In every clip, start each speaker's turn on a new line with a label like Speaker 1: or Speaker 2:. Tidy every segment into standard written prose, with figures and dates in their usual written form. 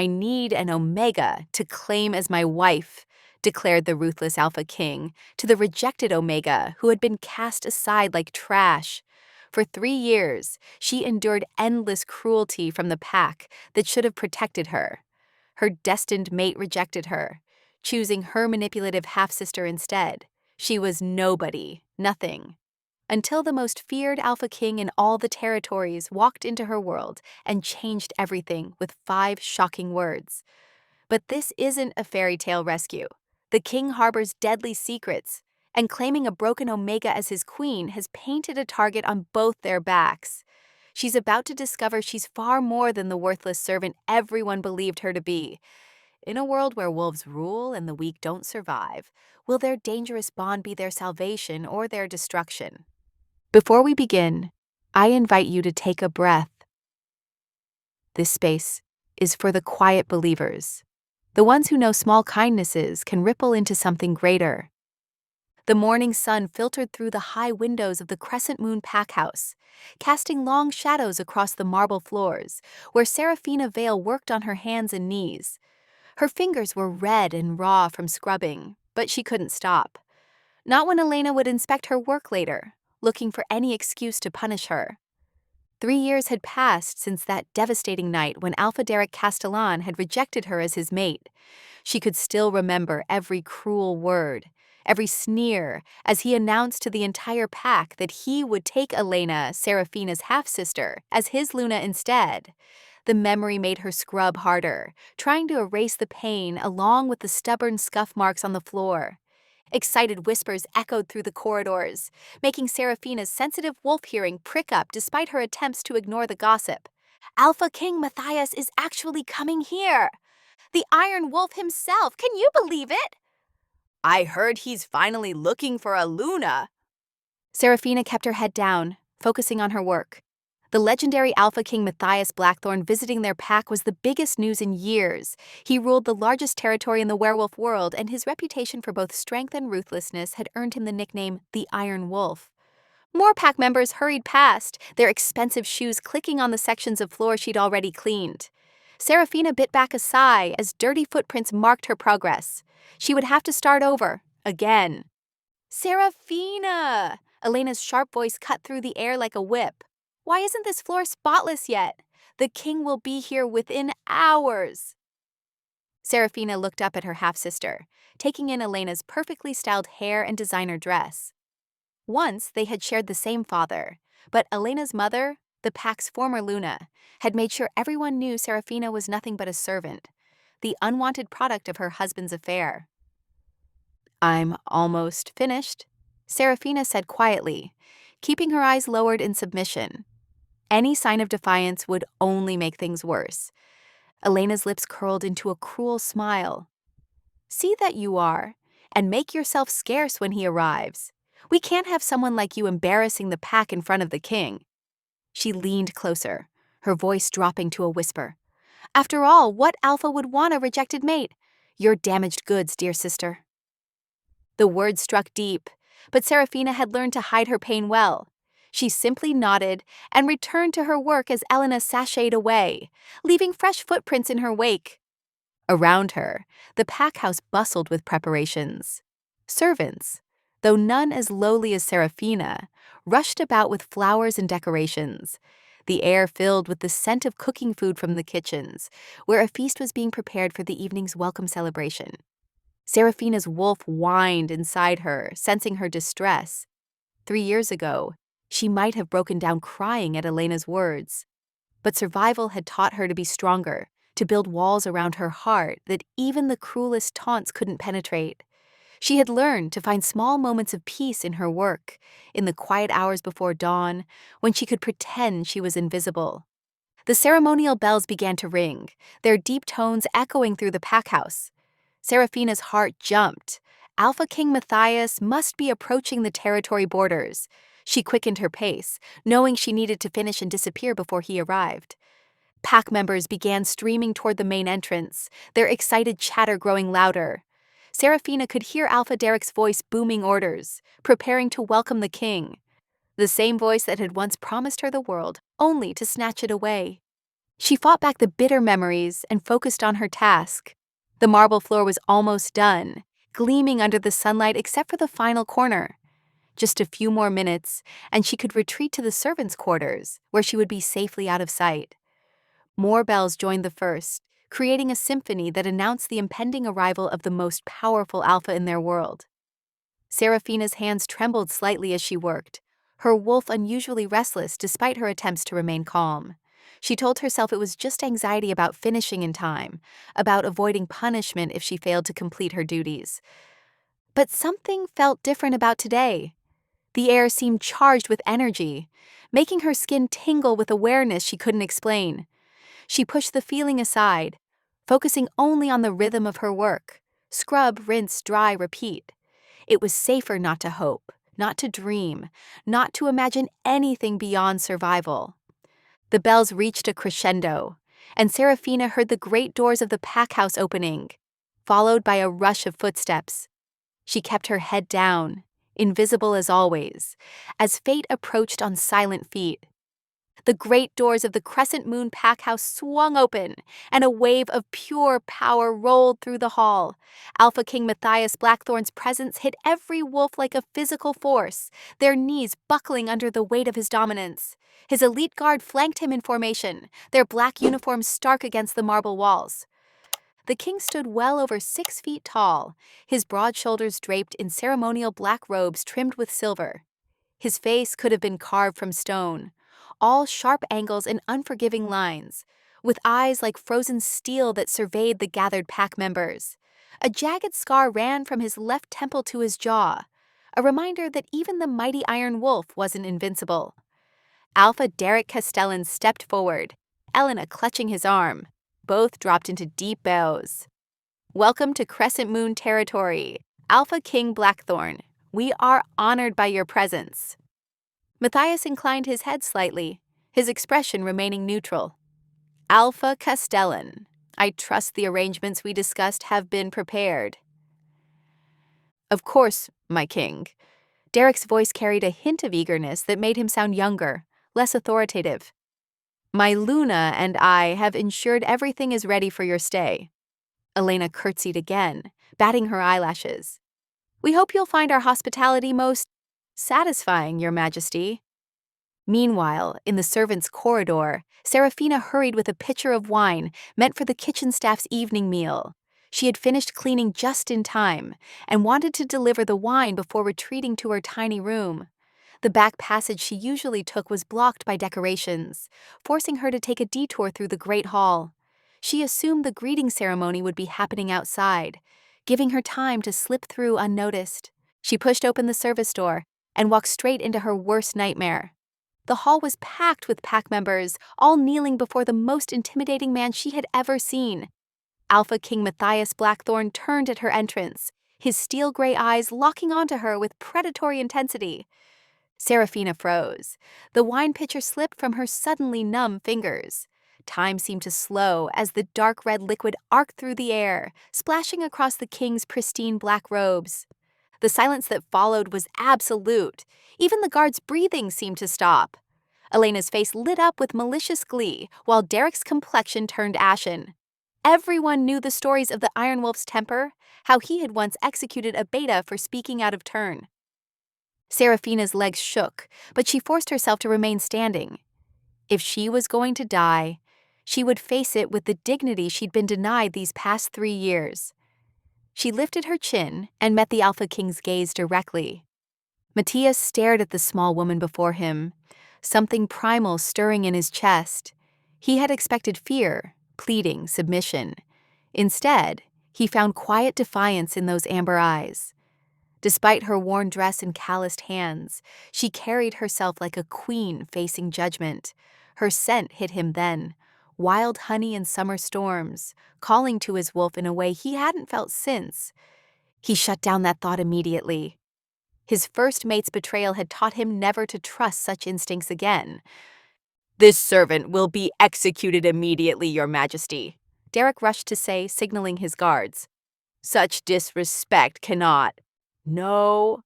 Speaker 1: I need an Omega to claim as my wife, declared the ruthless Alpha King to the rejected Omega who had been cast aside like trash. For 3 years, she endured endless cruelty from the pack that should have protected her. Her destined mate rejected her, choosing her manipulative half-sister instead. She was nobody, nothing. Until the most feared Alpha King in all the territories walked into her world and changed everything with 5 shocking words. But this isn't a fairy tale rescue. The king harbors deadly secrets, and claiming a broken Omega as his queen has painted a target on both their backs. She's about to discover she's far more than the worthless servant everyone believed her to be. In a world where wolves rule and the weak don't survive, will their dangerous bond be their salvation or their destruction? Before we begin, I invite you to take a breath. This space is for the quiet believers, the ones who know small kindnesses can ripple into something greater. The morning sun filtered through the high windows of the Crescent Moon pack house, casting long shadows across the marble floors, where Seraphina Vale worked on her hands and knees. Her fingers were red and raw from scrubbing, but she couldn't stop. Not when Elena would inspect her work later, looking for any excuse to punish her. 3 years had passed since that devastating night when Alpha Derek Castellan had rejected her as his mate. She could still remember every cruel word, every sneer, as he announced to the entire pack that he would take Elena, Seraphina's half-sister, as his Luna instead. The memory made her scrub harder, trying to erase the pain along with the stubborn scuff marks on the floor. Excited whispers echoed through the corridors, making Seraphina's sensitive wolf hearing prick up despite her attempts to ignore the gossip. Alpha King Matthias is actually coming here! The Iron Wolf himself, can you believe it? I heard he's finally looking for a Luna. Seraphina kept her head down, focusing on her work. The legendary Alpha King Matthias Blackthorn visiting their pack was the biggest news in years. He ruled the largest territory in the werewolf world, and his reputation for both strength and ruthlessness had earned him the nickname the Iron Wolf. More pack members hurried past, their expensive shoes clicking on the sections of floor she'd already cleaned. Seraphina bit back a sigh as dirty footprints marked her progress. She would have to start over, again. Seraphina! Elena's sharp voice cut through the air like a whip. Why isn't this floor spotless yet? The king will be here within hours. Seraphina looked up at her half-sister, taking in Elena's perfectly styled hair and designer dress. Once they had shared the same father, but Elena's mother, the pack's former Luna, had made sure everyone knew Seraphina was nothing but a servant, the unwanted product of her husband's affair. I'm almost finished, Seraphina said quietly, keeping her eyes lowered in submission. Any sign of defiance would only make things worse. Elena's lips curled into a cruel smile. See that you are, and make yourself scarce when he arrives. We can't have someone like you embarrassing the pack in front of the king. She leaned closer, her voice dropping to a whisper. After all, what alpha would want a rejected mate? You're damaged goods, dear sister. The words struck deep, but Seraphina had learned to hide her pain well. She simply nodded and returned to her work as Elena sashayed away, leaving fresh footprints in her wake. Around her, the pack house bustled with preparations. Servants, though none as lowly as Seraphina, rushed about with flowers and decorations, the air filled with the scent of cooking food from the kitchens, where a feast was being prepared for the evening's welcome celebration. Seraphina's wolf whined inside her, sensing her distress. 3 years ago, she might have broken down crying at Elena's words. But survival had taught her to be stronger, to build walls around her heart that even the cruelest taunts couldn't penetrate. She had learned to find small moments of peace in her work, in the quiet hours before dawn, when she could pretend she was invisible. The ceremonial bells began to ring, their deep tones echoing through the pack house. Seraphina's heart jumped. Alpha King Matthias must be approaching the territory borders. She quickened her pace, knowing she needed to finish and disappear before he arrived. Pack members began streaming toward the main entrance, their excited chatter growing louder. Seraphina could hear Alpha Derek's voice booming orders, preparing to welcome the king. The same voice that had once promised her the world, only to snatch it away. She fought back the bitter memories and focused on her task. The marble floor was almost done, gleaming under the sunlight except for the final corner. Just a few more minutes, and she could retreat to the servants' quarters, where she would be safely out of sight. More bells joined the first, creating a symphony that announced the impending arrival of the most powerful alpha in their world. Seraphina's hands trembled slightly as she worked, her wolf unusually restless despite her attempts to remain calm. She told herself it was just anxiety about finishing in time, about avoiding punishment if she failed to complete her duties. But something felt different about today. The air seemed charged with energy, making her skin tingle with awareness she couldn't explain. She pushed the feeling aside, focusing only on the rhythm of her work. Scrub, rinse, dry, repeat. It was safer not to hope, not to dream, not to imagine anything beyond survival. The bells reached a crescendo, and Seraphina heard the great doors of the pack house opening, followed by a rush of footsteps. She kept her head down, invisible as always, as fate approached on silent feet. The great doors of the Crescent Moon pack house swung open, and a wave of pure power rolled through the hall. Alpha King Matthias Blackthorn's presence hit every wolf like a physical force, their knees buckling under the weight of his dominance. His elite guard flanked him in formation, their black uniforms stark against the marble walls. The king stood well over 6 feet tall, his broad shoulders draped in ceremonial black robes trimmed with silver. His face could have been carved from stone, all sharp angles and unforgiving lines, with eyes like frozen steel that surveyed the gathered pack members. A jagged scar ran from his left temple to his jaw, a reminder that even the mighty Iron Wolf wasn't invincible. Alpha Derek Castellan stepped forward, Elena clutching his arm. Both dropped into deep bows. "Welcome to Crescent Moon territory, Alpha King Blackthorn. We are honored by your presence." Matthias inclined his head slightly, his expression remaining neutral. "Alpha Castellan, I trust the arrangements we discussed have been prepared." "Of course, my king." Derek's voice carried a hint of eagerness that made him sound younger, less authoritative. "My Luna and I have ensured everything is ready for your stay." Elena curtsied again, batting her eyelashes. "We hope you'll find our hospitality most satisfying, Your Majesty." Meanwhile, in the servants' corridor, Seraphina hurried with a pitcher of wine meant for the kitchen staff's evening meal. She had finished cleaning just in time and wanted to deliver the wine before retreating to her tiny room. The back passage she usually took was blocked by decorations, forcing her to take a detour through the Great Hall. She assumed the greeting ceremony would be happening outside, giving her time to slip through unnoticed. She pushed open the service door and walked straight into her worst nightmare. The hall was packed with pack members, all kneeling before the most intimidating man she had ever seen. Alpha King Matthias Blackthorn turned at her entrance, his steel-gray eyes locking onto her with predatory intensity. Seraphina froze. The wine pitcher slipped from her suddenly numb fingers. Time seemed to slow as the dark red liquid arced through the air, splashing across the king's pristine black robes. The silence that followed was absolute. Even the guard's breathing seemed to stop. Elena's face lit up with malicious glee, while Derek's complexion turned ashen. Everyone knew the stories of the Iron Wolf's temper, how he had once executed a beta for speaking out of turn. Seraphina's legs shook, but she forced herself to remain standing. If she was going to die, she would face it with the dignity she'd been denied these past 3 years. She lifted her chin and met the Alpha King's gaze directly. Matthias stared at the small woman before him, something primal stirring in his chest. He had expected fear, pleading, submission. Instead, he found quiet defiance in those amber eyes. Despite her worn dress and calloused hands, she carried herself like a queen facing judgment. Her scent hit him then, wild honey and summer storms, calling to his wolf in a way he hadn't felt since. He shut down that thought immediately. His first mate's betrayal had taught him never to trust such instincts again. "This servant will be executed immediately, Your Majesty," Derek rushed to say, signaling his guards. "Such disrespect cannot—" "No."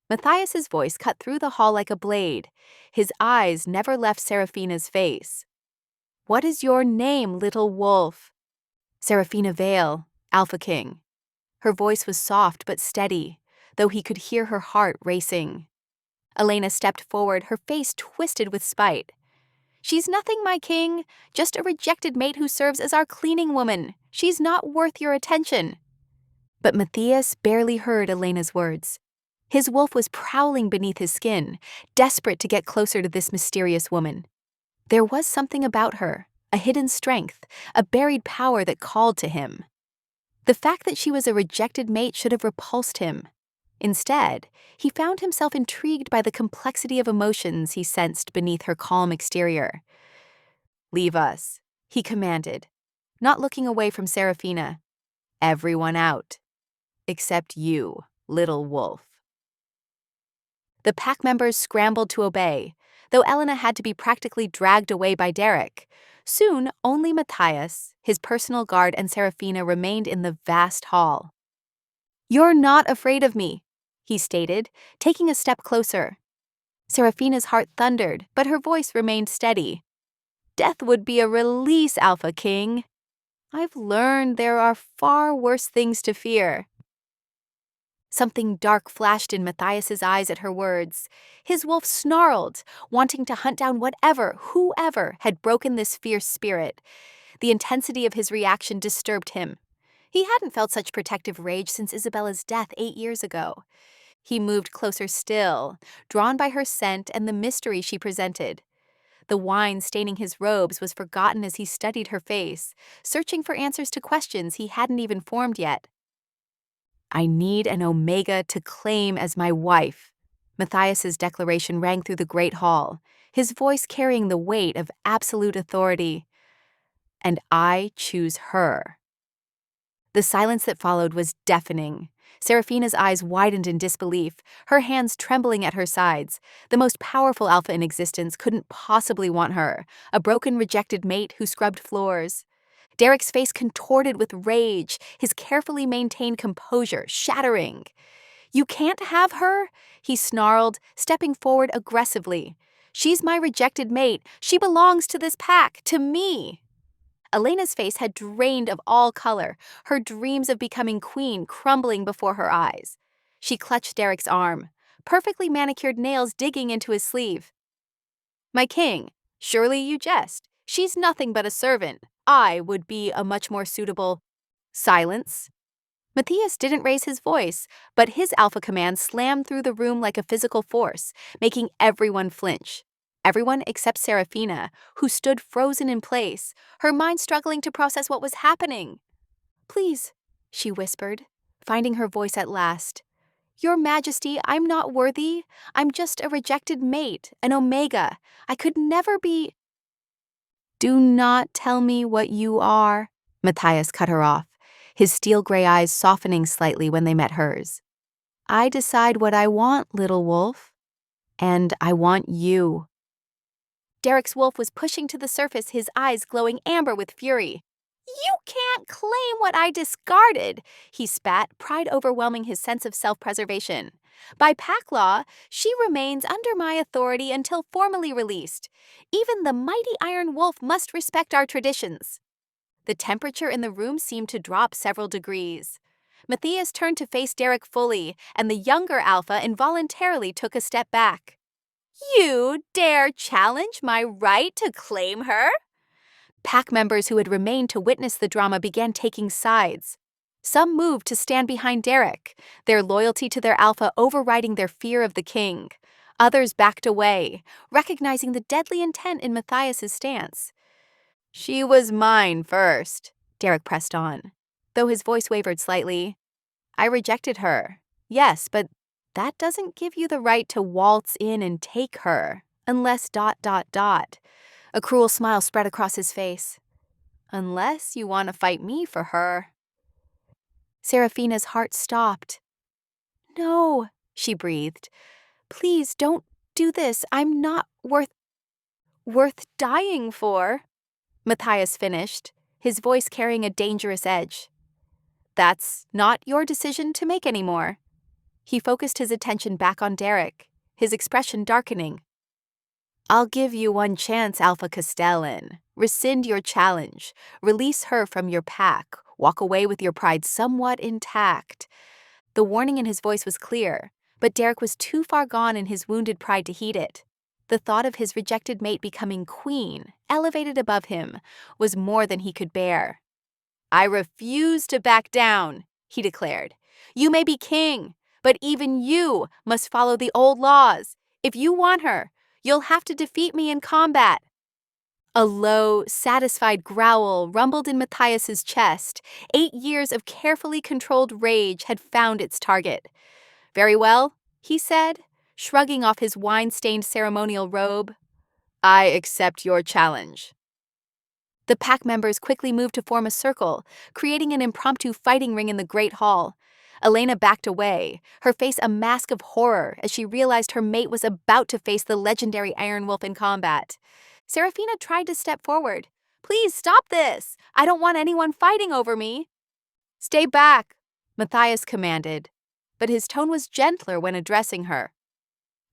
Speaker 1: Matthias's voice cut through the hall like a blade. His eyes never left Seraphina's face. What is your name, little wolf? Seraphina Vale, Alpha King. Her voice was soft but steady, though he could hear her heart racing. Elena stepped forward, her face twisted with spite. She's nothing, my king, just a rejected mate who serves as our cleaning woman. She's not worth your attention. But Matthias barely heard Elena's words. His wolf was prowling beneath his skin, desperate to get closer to this mysterious woman. There was something about her, a hidden strength, a buried power that called to him. The fact that she was a rejected mate should have repulsed him. Instead, he found himself intrigued by the complexity of emotions he sensed beneath her calm exterior. "Leave us," he commanded, not looking away from Seraphina. "Everyone out. Except you, little wolf." The pack members scrambled to obey, though Elena had to be practically dragged away by Derek. Soon, only Matthias, his personal guard, and Seraphina remained in the vast hall. "You're not afraid of me," he stated, taking a step closer. Seraphina's heart thundered, but her voice remained steady. "Death would be a release, Alpha King. I've learned there are far worse things to fear." Something dark flashed in Matthias's eyes at her words. His wolf snarled, wanting to hunt down whoever had broken this fierce spirit. The intensity of his reaction disturbed him. He hadn't felt such protective rage since Isabella's death 8 years ago. He moved closer still, drawn by her scent and the mystery she presented. The wine staining his robes was forgotten as he studied her face, searching for answers to questions he hadn't even formed yet. "I need an Omega to claim as my wife." Matthias's declaration rang through the great hall, his voice carrying the weight of absolute authority. "And I choose her." The silence that followed was deafening. Seraphina's eyes widened in disbelief, her hands trembling at her sides. The most powerful alpha in existence couldn't possibly want her, a broken, rejected mate who scrubbed floors. Derek's face contorted with rage, his carefully maintained composure shattering. "You can't have her," he snarled, stepping forward aggressively. "She's my rejected mate. She belongs to this pack, to me." Elena's face had drained of all color, her dreams of becoming queen crumbling before her eyes. She clutched Derek's arm, perfectly manicured nails digging into his sleeve. "My king, surely you jest. She's nothing but a servant. I would be a much more suitable—" "Silence." Matthias didn't raise his voice, but his alpha command slammed through the room like a physical force, making everyone flinch. Everyone except Seraphina, who stood frozen in place, her mind struggling to process what was happening. "Please," she whispered, finding her voice at last. "Your Majesty, I'm not worthy. I'm just a rejected mate, an Omega. I could never be—" "Do not tell me what you are," Matthias cut her off, his steel-gray eyes softening slightly when they met hers. "I decide what I want, little wolf. And I want you." Derek's wolf was pushing to the surface, his eyes glowing amber with fury. "You can't claim what I discarded," he spat, pride overwhelming his sense of self-preservation. "By pack law, she remains under my authority until formally released. Even the mighty Iron Wolf must respect our traditions." The temperature in the room seemed to drop several degrees. Matthias turned to face Derek fully, and the younger alpha involuntarily took a step back. "You dare challenge my right to claim her?" Pack members who had remained to witness the drama began taking sides. Some moved to stand behind Derek, their loyalty to their alpha overriding their fear of the king. Others backed away, recognizing the deadly intent in Matthias's stance. "She was mine first," Derek pressed on, though his voice wavered slightly. "I rejected her. Yes, but that doesn't give you the right to waltz in and take her, unless ... A cruel smile spread across his face. "Unless you want to fight me for her." Seraphina's heart stopped. "No," she breathed. "Please don't do this. I'm not worth dying for." Matthias finished, his voice carrying a dangerous edge. "That's not your decision to make anymore." He focused his attention back on Derek, his expression darkening. I'll give you one chance, Alpha Castellan. Rescind your challenge. Release her from your pack. Walk away with your pride somewhat intact. The warning in his voice was clear, but Derek was too far gone in his wounded pride to heed it. The thought of his rejected mate becoming queen, elevated above him, was more than he could bear. I refuse to back down, he declared. You may be king, but even you must follow the old laws. If you want her, you'll have to defeat me in combat. A low, satisfied growl rumbled in Matthias's chest. 8 years of carefully controlled rage had found its target. Very well, he said, shrugging off his wine-stained ceremonial robe. I accept your challenge. The pack members quickly moved to form a circle, creating an impromptu fighting ring in the Great Hall. Elena backed away, her face a mask of horror as she realized her mate was about to face the legendary Iron Wolf in combat. Serafina tried to step forward. Please stop this! I don't want anyone fighting over me. Stay back, Matthias commanded, but his tone was gentler when addressing her.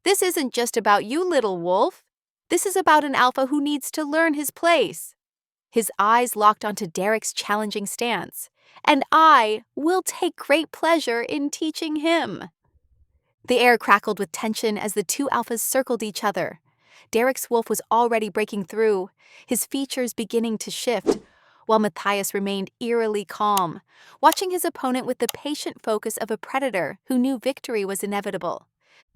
Speaker 1: This isn't just about you, little wolf. This is about an alpha who needs to learn his place. His eyes locked onto Derek's challenging stance. And I will take great pleasure in teaching him. The air crackled with tension as the two alphas circled each other. Derek's wolf was already breaking through, his features beginning to shift, while Matthias remained eerily calm, watching his opponent with the patient focus of a predator who knew victory was inevitable.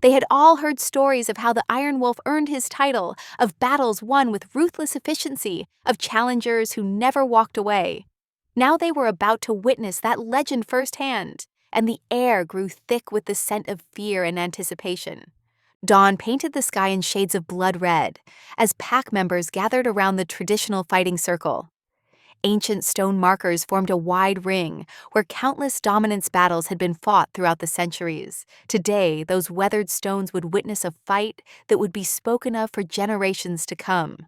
Speaker 1: They had all heard stories of how the Iron Wolf earned his title, of battles won with ruthless efficiency, of challengers who never walked away. Now they were about to witness that legend firsthand, and the air grew thick with the scent of fear and anticipation. Dawn painted the sky in shades of blood red as pack members gathered around the traditional fighting circle. Ancient stone markers formed a wide ring where countless dominance battles had been fought throughout the centuries. Today, those weathered stones would witness a fight that would be spoken of for generations to come.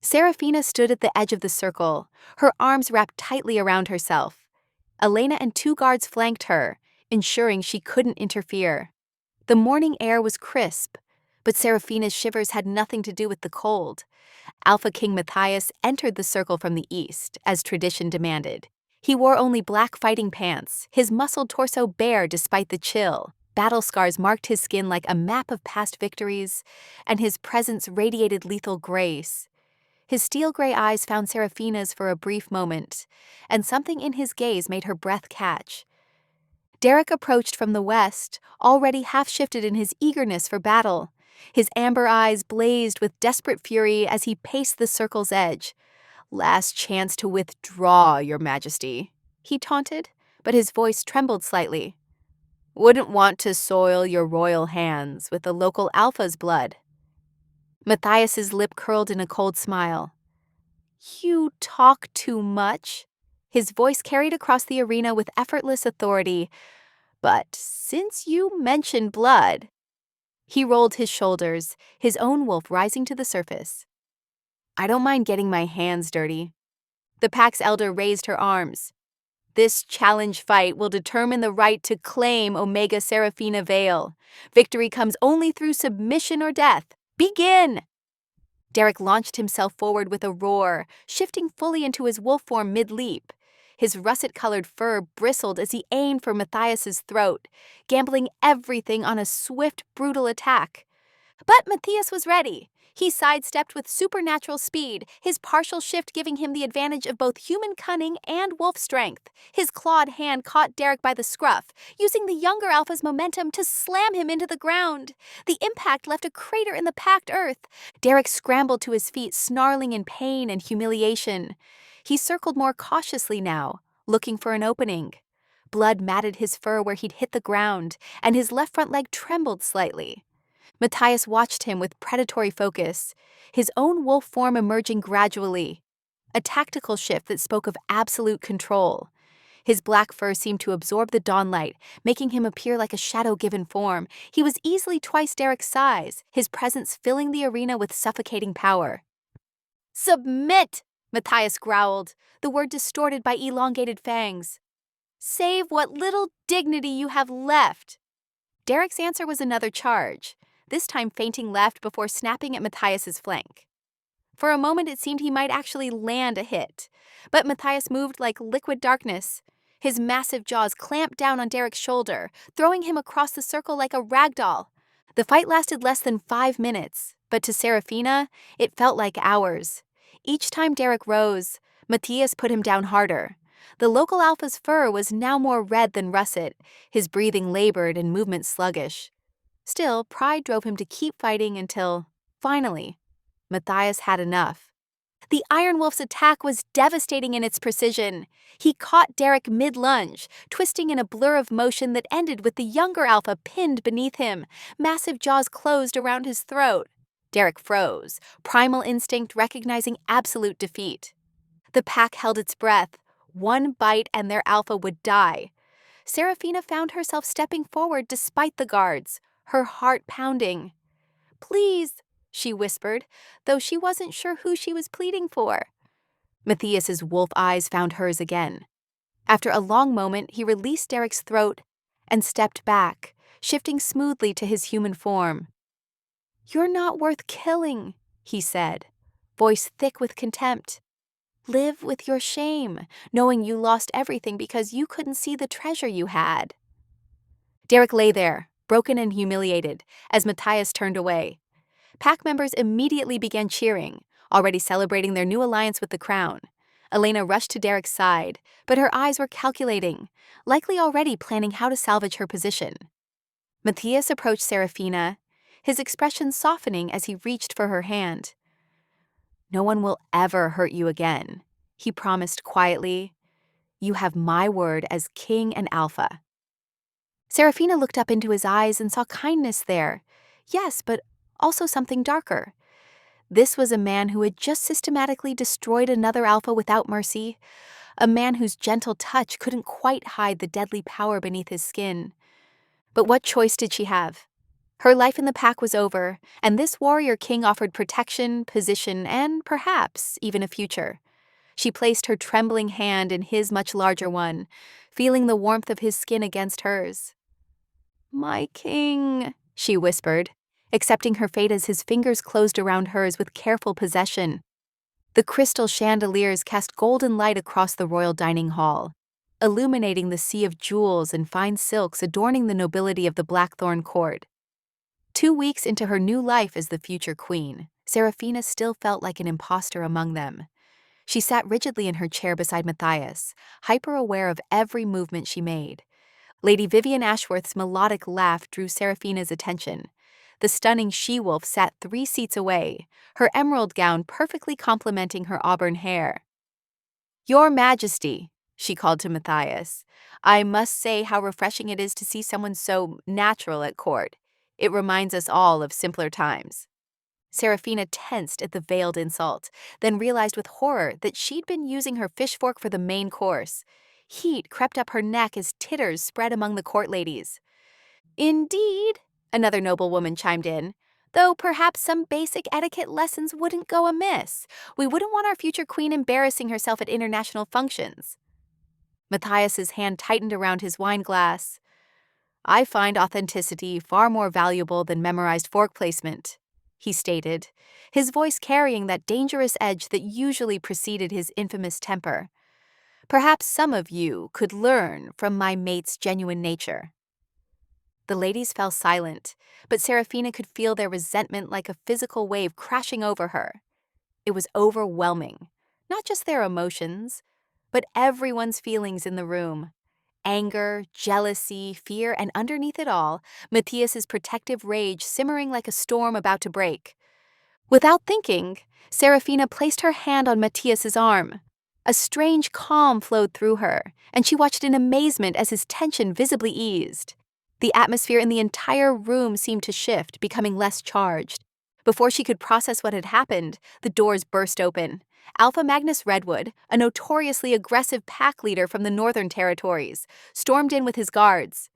Speaker 1: Serafina stood at the edge of the circle, her arms wrapped tightly around herself. Elena and 2 guards flanked her, ensuring she couldn't interfere. The morning air was crisp, but Serafina's shivers had nothing to do with the cold. Alpha King Matthias entered the circle from the east, as tradition demanded. He wore only black fighting pants, his muscled torso bare despite the chill. Battle scars marked his skin like a map of past victories, and his presence radiated lethal grace. His steel-gray eyes found Serafina's for a brief moment, and something in his gaze made her breath catch. Derek approached from the west, already half-shifted in his eagerness for battle. His amber eyes blazed with desperate fury as he paced the circle's edge. Last chance to withdraw, Your Majesty, he taunted, but his voice trembled slightly. Wouldn't want to soil your royal hands with the local alpha's blood. Matthias's lip curled in a cold smile. You talk too much. His voice carried across the arena with effortless authority. But since you mentioned blood... He rolled his shoulders, his own wolf rising to the surface. I don't mind getting my hands dirty. The pack's elder raised her arms. This challenge fight will determine the right to claim Omega Seraphina Vale. Victory comes only through submission or death. Begin! Derek launched himself forward with a roar, shifting fully into his wolf form mid-leap. His russet-colored fur bristled as he aimed for Matthias's throat, gambling everything on a swift, brutal attack. But Matthias was ready. He sidestepped with supernatural speed, his partial shift giving him the advantage of both human cunning and wolf strength. His clawed hand caught Derek by the scruff, using the younger alpha's momentum to slam him into the ground. The impact left a crater in the packed earth. Derek scrambled to his feet, snarling in pain and humiliation. He circled more cautiously now, looking for an opening. Blood matted his fur where he'd hit the ground, and his left front leg trembled slightly. Matthias watched him with predatory focus, his own wolf form emerging gradually. A tactical shift that spoke of absolute control. His black fur seemed to absorb the dawnlight, making him appear like a shadow-given form. He was easily twice Derek's size, his presence filling the arena with suffocating power. Submit! Matthias growled, the word distorted by elongated fangs. Save what little dignity you have left. Derek's answer was another charge. this time feinting left before snapping at Matthias's flank. For a moment, it seemed he might actually land a hit. But Matthias moved like liquid darkness. His massive jaws clamped down on Derek's shoulder, throwing him across the circle like a rag doll. The fight lasted less than 5 minutes, but to Serafina, it felt like hours. Each time Derek rose, Matthias put him down harder. The local alpha's fur was now more red than russet, his breathing labored and movement sluggish. Still, pride drove him to keep fighting until, finally, Matthias had enough. The Iron Wolf's attack was devastating in its precision. He caught Derek mid-lunge, twisting in a blur of motion that ended with the younger alpha pinned beneath him, massive jaws closed around his throat. Derek froze, primal instinct recognizing absolute defeat. The pack held its breath. One bite and their alpha would die. Serafina found herself stepping forward despite the guards, her heart pounding. "Please," she whispered, though she wasn't sure who she was pleading for. Matthias's wolf eyes found hers again. After a long moment, he released Derek's throat and stepped back, shifting smoothly to his human form. "You're not worth killing," he said, voice thick with contempt. "Live with your shame, knowing you lost everything because you couldn't see the treasure you had." Derek lay there, broken and humiliated, as Matthias turned away. Pack members immediately began cheering, already celebrating their new alliance with the crown. Elena rushed to Derek's side, but her eyes were calculating, likely already planning how to salvage her position. Matthias approached Serafina, his expression softening as he reached for her hand. "No one will ever hurt you again," he promised quietly. "You have my word as king and alpha." Serafina looked up into his eyes and saw kindness there. Yes, but also something darker. This was a man who had just systematically destroyed another alpha without mercy, a man whose gentle touch couldn't quite hide the deadly power beneath his skin. But what choice did she have? Her life in the pack was over, and this warrior king offered protection, position, and perhaps even a future. She placed her trembling hand in his much larger one, feeling the warmth of his skin against hers. "My king," she whispered, accepting her fate as his fingers closed around hers with careful possession. The crystal chandeliers cast golden light across the royal dining hall, illuminating the sea of jewels and fine silks adorning the nobility of the Blackthorn court. 2 weeks into her new life as the future queen, Serafina still felt like an imposter among them. She sat rigidly in her chair beside Matthias, hyper-aware of every movement she made. Lady Vivian Ashworth's melodic laugh drew Serafina's attention. The stunning she-wolf sat 3 seats away, her emerald gown perfectly complementing her auburn hair. "Your Majesty," she called to Matthias, "I must say how refreshing it is to see someone so natural at court. It reminds us all of simpler times." Serafina tensed at the veiled insult, then realized with horror that she'd been using her fish fork for the main course. Heat crept up her neck as titters spread among the court ladies. "Indeed," another noblewoman chimed in, "though perhaps some basic etiquette lessons wouldn't go amiss. We wouldn't want our future queen embarrassing herself at international functions." Matthias's hand tightened around his wine glass. "I find authenticity far more valuable than memorized fork placement," he stated, his voice carrying that dangerous edge that usually preceded his infamous temper. "Perhaps some of you could learn from my mate's genuine nature." The ladies fell silent, but Serafina could feel their resentment like a physical wave crashing over her. It was overwhelming, not just their emotions, but everyone's feelings in the room. Anger, jealousy, fear, and underneath it all, Matthias's protective rage simmering like a storm about to break. Without thinking, Serafina placed her hand on Matthias's arm. A strange calm flowed through her, and she watched in amazement as his tension visibly eased. The atmosphere in the entire room seemed to shift, becoming less charged. Before she could process what had happened, the doors burst open. Alpha Magnus Redwood, a notoriously aggressive pack leader from the Northern Territories, stormed in with his guards.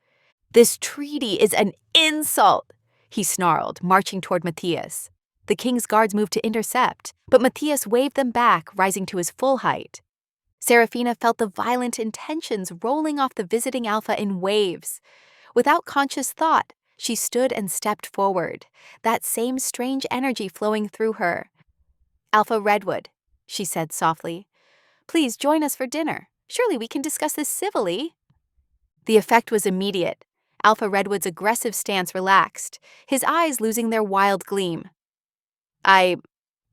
Speaker 1: "This treaty is an insult," he snarled, marching toward Matthias. The king's guards moved to intercept, but Matthias waved them back, rising to his full height. Serafina felt the violent intentions rolling off the visiting alpha in waves. Without conscious thought, She stood and stepped forward, that same strange energy flowing through her. "Alpha Redwood," she said softly, "please join us for dinner. Surely we can discuss this civilly." The effect was immediate. Alpha Redwood's aggressive stance relaxed, his eyes losing their wild gleam.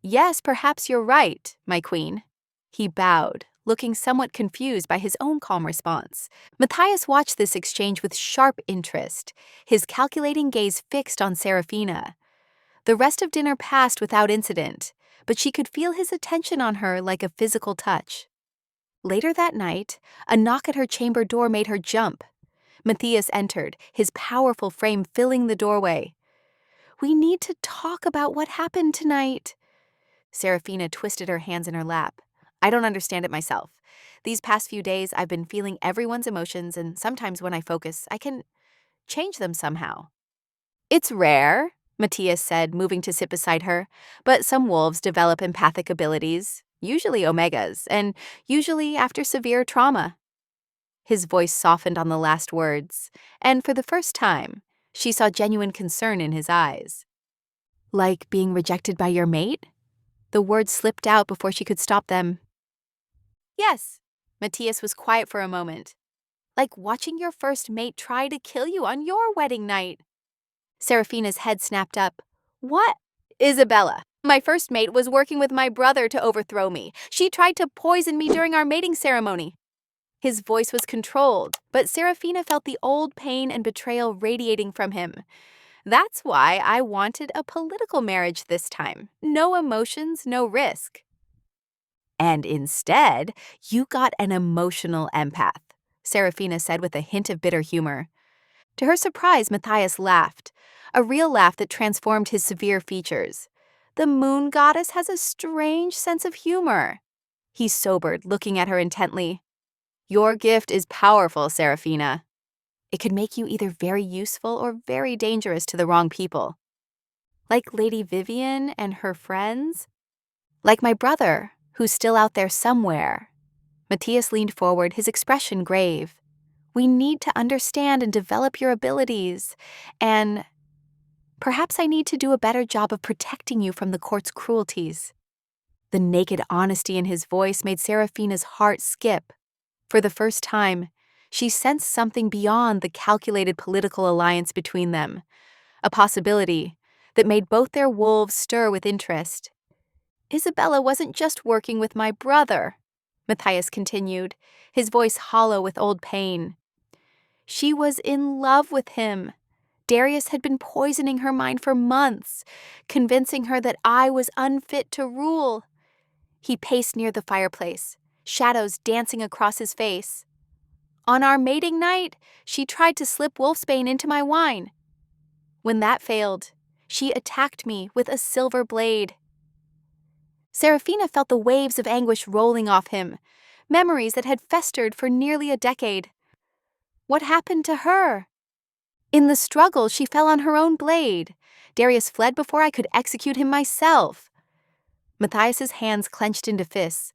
Speaker 1: Yes, perhaps you're right, my queen." He bowed, looking somewhat confused by his own calm response. Matthias watched this exchange with sharp interest, his calculating gaze fixed on Serafina. The rest of dinner passed without incident, but she could feel his attention on her like a physical touch. Later that night, a knock at her chamber door made her jump. Matthias entered, his powerful frame filling the doorway. "We need to talk about what happened tonight." Serafina twisted her hands in her lap. "I don't understand it myself. These past few days, I've been feeling everyone's emotions, and sometimes when I focus, I can change them somehow." "It's rare," Matthias said, moving to sit beside her, "but some wolves develop empathic abilities, usually omegas, and usually after severe trauma." His voice softened on the last words, and for the first time, she saw genuine concern in his eyes. "Like being rejected by your mate?" The words slipped out before she could stop them. "Yes." Matthias was quiet for a moment. "Like watching your first mate try to kill you on your wedding night." Serafina's head snapped up. "What?" "Isabella. My first mate was working with my brother to overthrow me. She tried to poison me during our mating ceremony." His voice was controlled, but Serafina felt the old pain and betrayal radiating from him. "That's why I wanted a political marriage this time. No emotions, no risk." "And instead, you got an emotional empath," Serafina said with a hint of bitter humor. To her surprise, Matthias laughed, a real laugh that transformed his severe features. "The moon goddess has a strange sense of humor." He sobered, looking at her intently. "Your gift is powerful, Serafina. It could make you either very useful or very dangerous to the wrong people." "Like Lady Vivian and her friends?" "Like my brother, who's still out there somewhere." Matthias leaned forward, his expression grave. "We need to understand and develop your abilities, and perhaps I need to do a better job of protecting you from the court's cruelties." The naked honesty in his voice made Serafina's heart skip. For the first time, she sensed something beyond the calculated political alliance between them, a possibility that made both their wolves stir with interest. "Isabella wasn't just working with my brother," Matthias continued, his voice hollow with old pain. "She was in love with him. Darius had been poisoning her mind for months, convincing her that I was unfit to rule." He paced near the fireplace, shadows dancing across his face. "On our mating night, she tried to slip wolfsbane into my wine. When that failed, she attacked me with a silver blade." Serafina felt the waves of anguish rolling off him, memories that had festered for nearly a decade. What happened to her? "In the struggle, she fell on her own blade. Darius fled before I could execute him myself." Matthias's hands clenched into fists.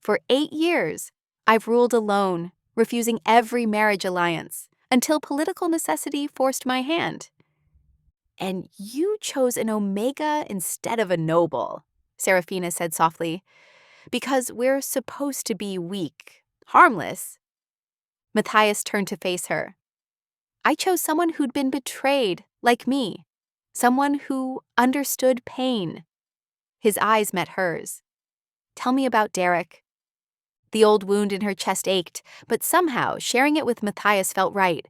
Speaker 1: "For 8 years, I've ruled alone, refusing every marriage alliance, until political necessity forced my hand." "And you chose an Omega instead of a noble," Serafina said softly, "because we're supposed to be weak, harmless." Matthias turned to face her. "I chose someone who'd been betrayed, like me. Someone who understood pain." His eyes met hers. "Tell me about Derek." The old wound in her chest ached, but somehow sharing it with Matthias felt right.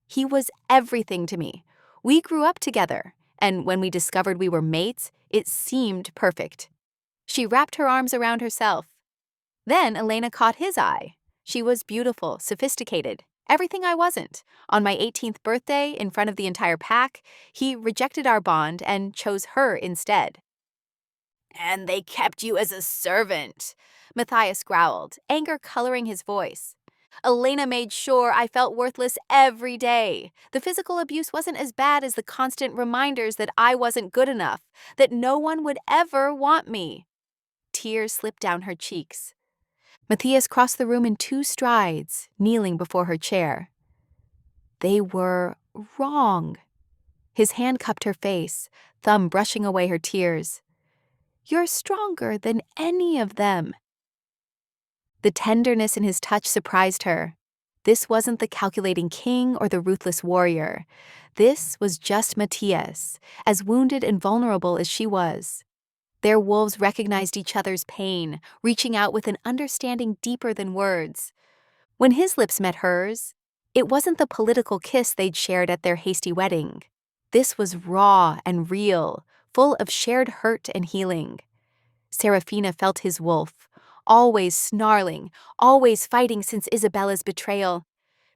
Speaker 1: "He was everything to me. We grew up together, and when we discovered we were mates, it seemed perfect." She wrapped her arms around herself. Then Elena caught his eye. She was beautiful, sophisticated, everything I wasn't. On my 18th birthday, in front of the entire pack, he rejected our bond and chose her instead. "And they kept you as a servant," Matthias growled, anger coloring his voice. "Elena made sure I felt worthless every day. The physical abuse wasn't as bad as the constant reminders that I wasn't good enough, that no one would ever want me." Tears slipped down her cheeks. Matthias crossed the room in 2 strides, kneeling before her chair. "They were wrong. His hand cupped her face, thumb brushing away her tears. You're stronger than any of them. The tenderness in his touch surprised her. This wasn't the calculating king or the ruthless warrior. This was just Matthias, as wounded and vulnerable as she was. Their wolves recognized each other's pain, reaching out with an understanding deeper than words. When his lips met hers, it wasn't the political kiss they'd shared at their hasty wedding. This was raw and real, full of shared hurt and healing. Serafina felt his wolf, always snarling, always fighting since Isabella's betrayal,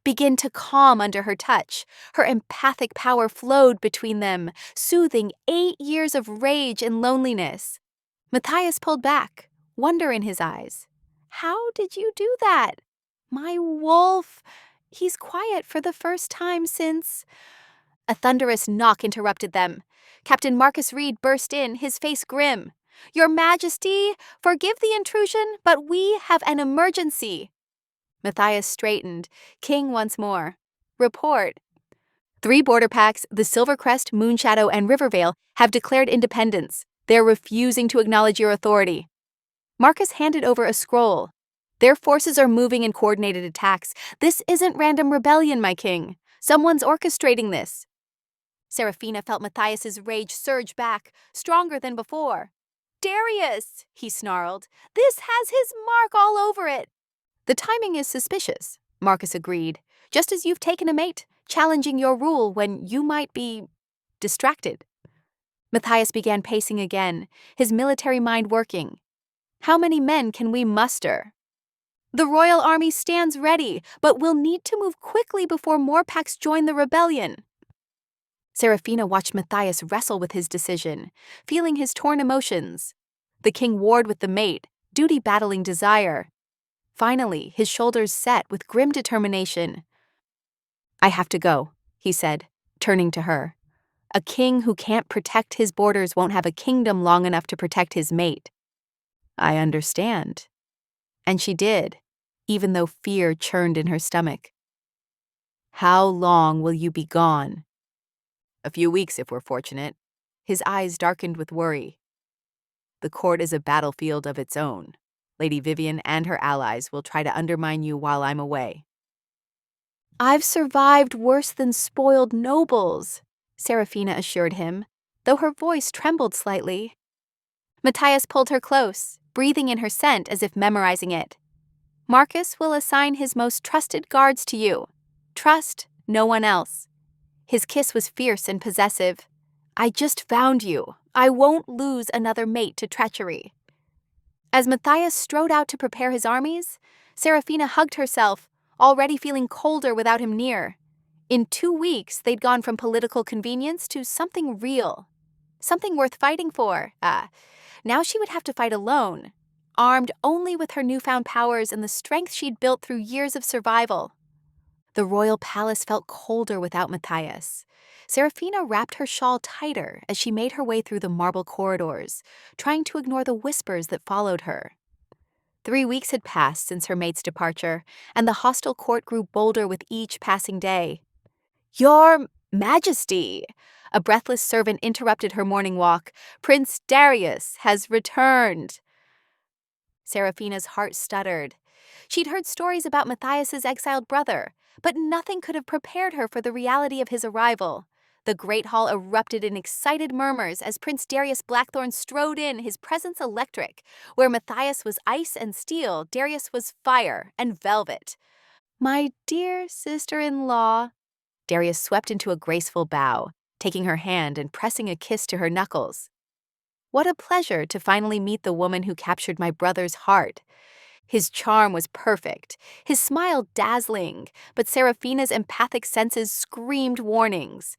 Speaker 1: begin to calm under her touch. Her empathic power flowed between them, soothing 8 years of rage and loneliness. Matthias pulled back, wonder in his eyes. How did you do that? My wolf. He's quiet for the first time since... A thunderous knock interrupted them. Captain Marcus Reed burst in, his face grim. Your Majesty, forgive the intrusion, but we have an emergency. Matthias straightened, king once more. Report. 3 border packs, the Silvercrest, Moonshadow, and Rivervale, have declared independence. They're refusing to acknowledge your authority. Marcus handed over a scroll. Their forces are moving in coordinated attacks. This isn't random rebellion, my king. Someone's orchestrating this. Serafina felt Matthias's rage surge back, stronger than before. Darius, he snarled. This has his mark all over it. The timing is suspicious, Marcus agreed, just as you've taken a mate, challenging your rule when you might be distracted. Matthias began pacing again, his military mind working. How many men can we muster? The royal army stands ready, but we'll need to move quickly before more packs join the rebellion. Serafina watched Matthias wrestle with his decision, feeling his torn emotions. The king warred with the mate, duty battling desire. Finally, his shoulders set with grim determination. I have to go, he said, turning to her. A king who can't protect his borders won't have a kingdom long enough to protect his mate. I understand. And she did, even though fear churned in her stomach. How long will you be gone? A few weeks if we're fortunate. His eyes darkened with worry. The court is a battlefield of its own. Lady Vivian and her allies will try to undermine you while I'm away. I've survived worse than spoiled nobles, Serafina assured him, though her voice trembled slightly. Matthias pulled her close, breathing in her scent as if memorizing it. Marcus will assign his most trusted guards to you. Trust no one else. His kiss was fierce and possessive. I just found you. I won't lose another mate to treachery. As Matthias strode out to prepare his armies, Serafina hugged herself, already feeling colder without him near. In 2 weeks, they'd gone from political convenience to something real. Something worth fighting for. Now she would have to fight alone, armed only with her newfound powers and the strength she'd built through years of survival. The royal palace felt colder without Matthias. Serafina wrapped her shawl tighter as she made her way through the marble corridors, trying to ignore the whispers that followed her. 3 weeks had passed since her mate's departure, and the hostile court grew bolder with each passing day. Your Majesty! A breathless servant interrupted her morning walk. Prince Darius has returned. Serafina's heart stuttered. She'd heard stories about Matthias's exiled brother, but nothing could have prepared her for the reality of his arrival. The great hall erupted in excited murmurs as Prince Darius Blackthorn strode in, his presence electric. Where Matthias was ice and steel, Darius was fire and velvet. My dear sister-in-law. Darius swept into a graceful bow, taking her hand and pressing a kiss to her knuckles. What a pleasure to finally meet the woman who captured my brother's heart. His charm was perfect, his smile dazzling, but Serafina's empathic senses screamed warnings.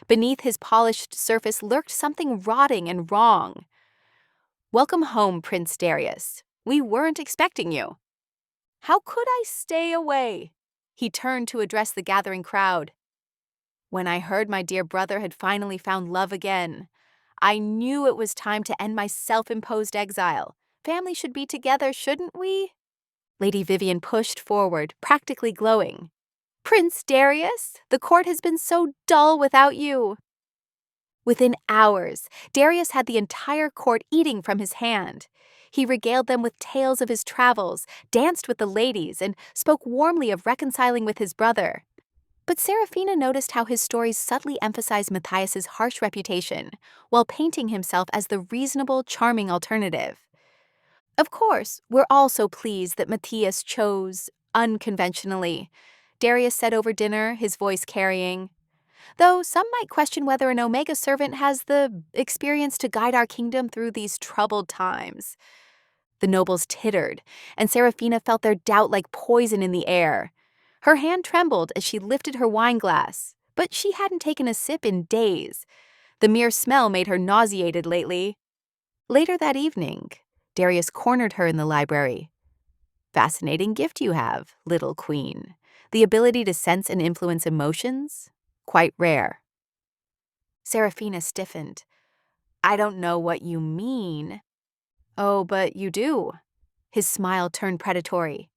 Speaker 1: Beneath his polished surface lurked something rotting and wrong. Welcome home, Prince Darius. We weren't expecting you. How could I stay away? He turned to address the gathering crowd. When I heard my dear brother had finally found love again, I knew it was time to end my self-imposed exile. Family should be together, shouldn't we? Lady Vivian pushed forward, practically glowing. Prince Darius, the court has been so dull without you. Within hours, Darius had the entire court eating from his hand. He regaled them with tales of his travels, danced with the ladies, and spoke warmly of reconciling with his brother. But Seraphina noticed how his stories subtly emphasized Matthias's harsh reputation, while painting himself as the reasonable, charming alternative. Of course, we're all so pleased that Matthias chose unconventionally, Darius said over dinner, his voice carrying. Though some might question whether an Omega servant has the experience to guide our kingdom through these troubled times. The nobles tittered, and Seraphina felt their doubt like poison in the air. Her hand trembled as she lifted her wine glass, but she hadn't taken a sip in days. The mere smell made her nauseated lately. Later that evening, Darius cornered her in the library. Fascinating gift you have, little queen. The ability to sense and influence emotions? Quite rare. Seraphina stiffened. I don't know what you mean. Oh, but you do. His smile turned predatory.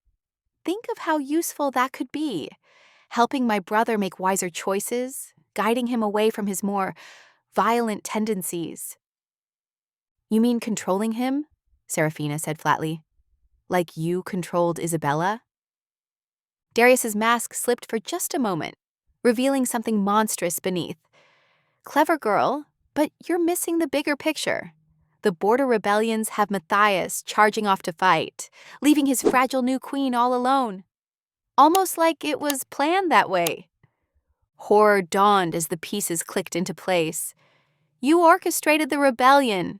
Speaker 1: Think of how useful that could be. Helping my brother make wiser choices, guiding him away from his more violent tendencies. You mean controlling him? Seraphina said flatly. Like you controlled Isabella? Darius's mask slipped for just a moment, revealing something monstrous beneath. Clever girl, but you're missing the bigger picture. The border rebellions have Matthias charging off to fight, leaving his fragile new queen all alone. Almost like it was planned that way. Horror dawned as the pieces clicked into place. You orchestrated the rebellion.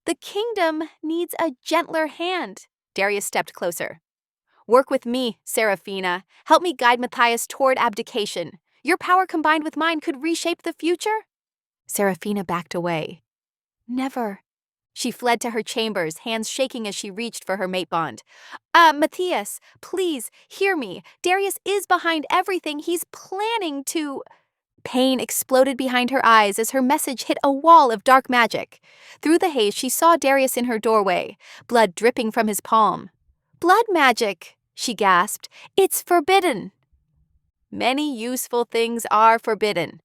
Speaker 1: The kingdom needs a gentler hand. Darius stepped closer. Work with me, Seraphina. Help me guide Matthias toward abdication. Your power combined with mine could reshape the future? Seraphina backed away. Never. She fled to her chambers, hands shaking as she reached for her mate bond. Matthias, please, hear me. Darius is behind everything. He's planning to... Pain exploded behind her eyes as her message hit a wall of dark magic. Through the haze, she saw Darius in her doorway, blood dripping from his palm. Blood magic, she gasped. It's forbidden. Many useful things are forbidden.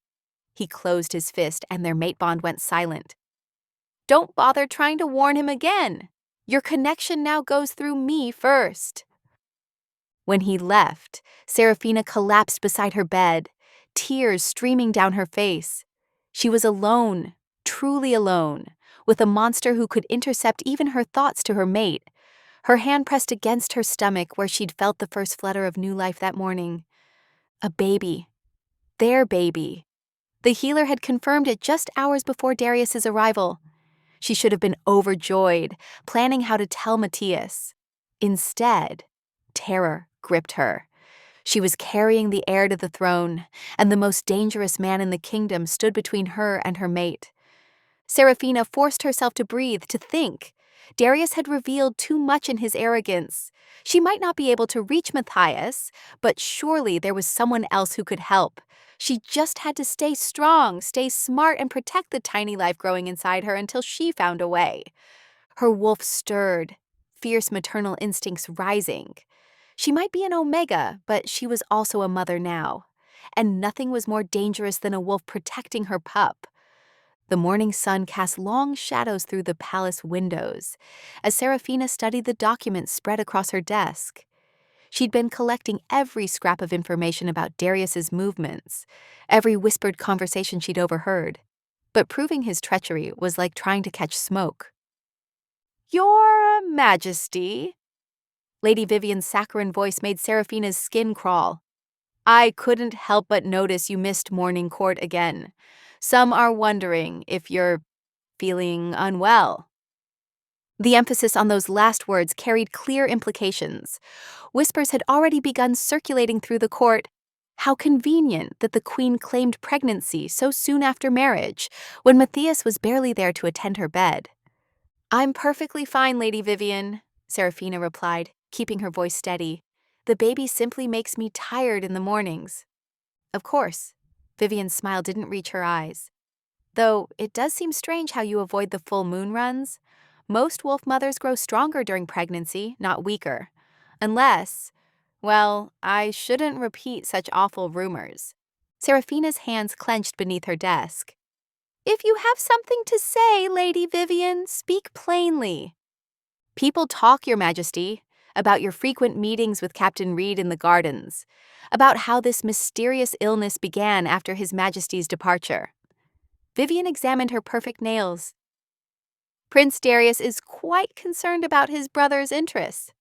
Speaker 1: He closed his fist and their mate bond went silent. Don't bother trying to warn him again. Your connection now goes through me first. When he left, Seraphina collapsed beside her bed, tears streaming down her face. She was alone, truly alone, with a monster who could intercept even her thoughts to her mate. Her hand pressed against her stomach where she'd felt the first flutter of new life that morning. A baby. Their baby. The healer had confirmed it just hours before Darius's arrival. She should have been overjoyed, planning how to tell Matthias. Instead, terror gripped her. She was carrying the heir to the throne, and the most dangerous man in the kingdom stood between her and her mate. Seraphina forced herself to breathe, to think. Darius had revealed too much in his arrogance. She might not be able to reach Matthias, but surely there was someone else who could help. She just had to stay strong, stay smart, and protect the tiny life growing inside her until she found a way. Her wolf stirred, fierce maternal instincts rising. She might be an Omega, but she was also a mother now. And nothing was more dangerous than a wolf protecting her pup. The morning sun cast long shadows through the palace windows as Seraphina studied the documents spread across her desk. She'd been collecting every scrap of information about Darius's movements, every whispered conversation she'd overheard. But proving his treachery was like trying to catch smoke. Your Majesty, Lady Vivian's saccharine voice made Seraphina's skin crawl. I couldn't help but notice you missed morning court again. Some are wondering if you're feeling unwell. The emphasis on those last words carried clear implications. Whispers had already begun circulating through the court. How convenient that the queen claimed pregnancy so soon after marriage, when Matthias was barely there to attend her bed. I'm perfectly fine, Lady Vivian, Seraphina replied, keeping her voice steady. The baby simply makes me tired in the mornings. Of course. Vivian's smile didn't reach her eyes. Though it does seem strange how you avoid the full moon runs. Most wolf mothers grow stronger during pregnancy, not weaker. Unless, Well, I shouldn't repeat such awful rumors. Seraphina's hands clenched beneath her desk. If you have something to say, Lady Vivian, speak plainly. People talk, Your Majesty, about your frequent meetings with Captain Reed in the gardens, about how this mysterious illness began after His Majesty's departure. Vivian examined her perfect nails. Prince Darius is quite concerned about his brother's interests.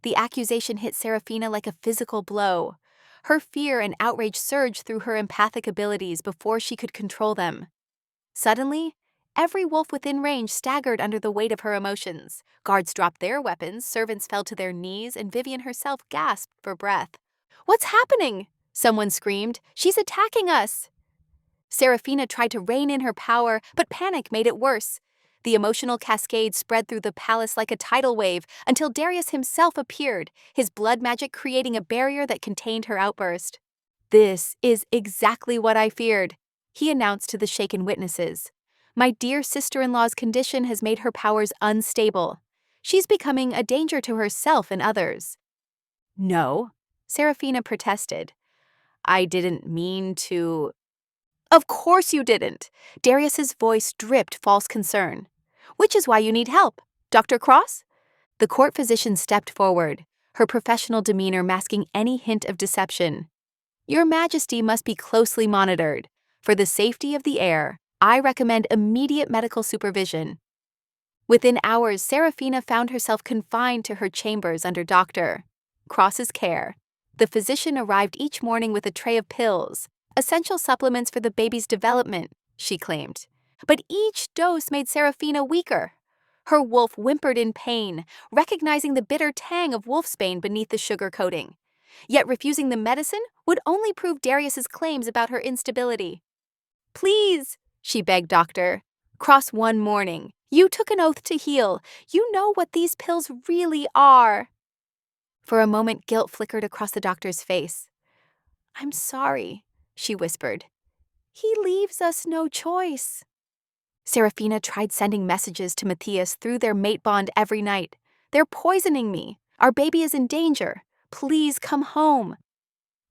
Speaker 1: The accusation hit Seraphina like a physical blow. Her fear and outrage surged through her empathic abilities before she could control them. Suddenly, every wolf within range staggered under the weight of her emotions. Guards dropped their weapons, servants fell to their knees, and Vivian herself gasped for breath. "What's happening?" someone screamed. "She's attacking us!" Seraphina tried to rein in her power, but panic made it worse. The emotional cascade spread through the palace like a tidal wave until Darius himself appeared, his blood magic creating a barrier that contained her outburst. "This is exactly what I feared," he announced to the shaken witnesses. "My dear sister-in-law's condition has made her powers unstable. She's becoming a danger to herself and others." "No," Seraphina protested. "I didn't mean to—" "Of course you didn't!" Darius's voice dripped false concern. "Which is why you need help. Dr. Cross?" The court physician stepped forward, her professional demeanor masking any hint of deception. "Your Majesty must be closely monitored. For the safety of the heir, I recommend immediate medical supervision." Within hours, Seraphina found herself confined to her chambers under Dr. Cross's care. The physician arrived each morning with a tray of pills, essential supplements for the baby's development, she claimed. But each dose made Seraphina weaker. Her wolf whimpered in pain, recognizing the bitter tang of wolfsbane beneath the sugar coating. Yet refusing the medicine would only prove Darius's claims about her instability. "Please," she begged Dr. Cross one morning. "You took an oath to heal. You know what these pills really are." For a moment, guilt flickered across the doctor's face. "I'm sorry," she whispered. "He leaves us no choice." Seraphina tried sending messages to Matthias through their mate bond every night. "They're poisoning me. Our baby is in danger. Please come home."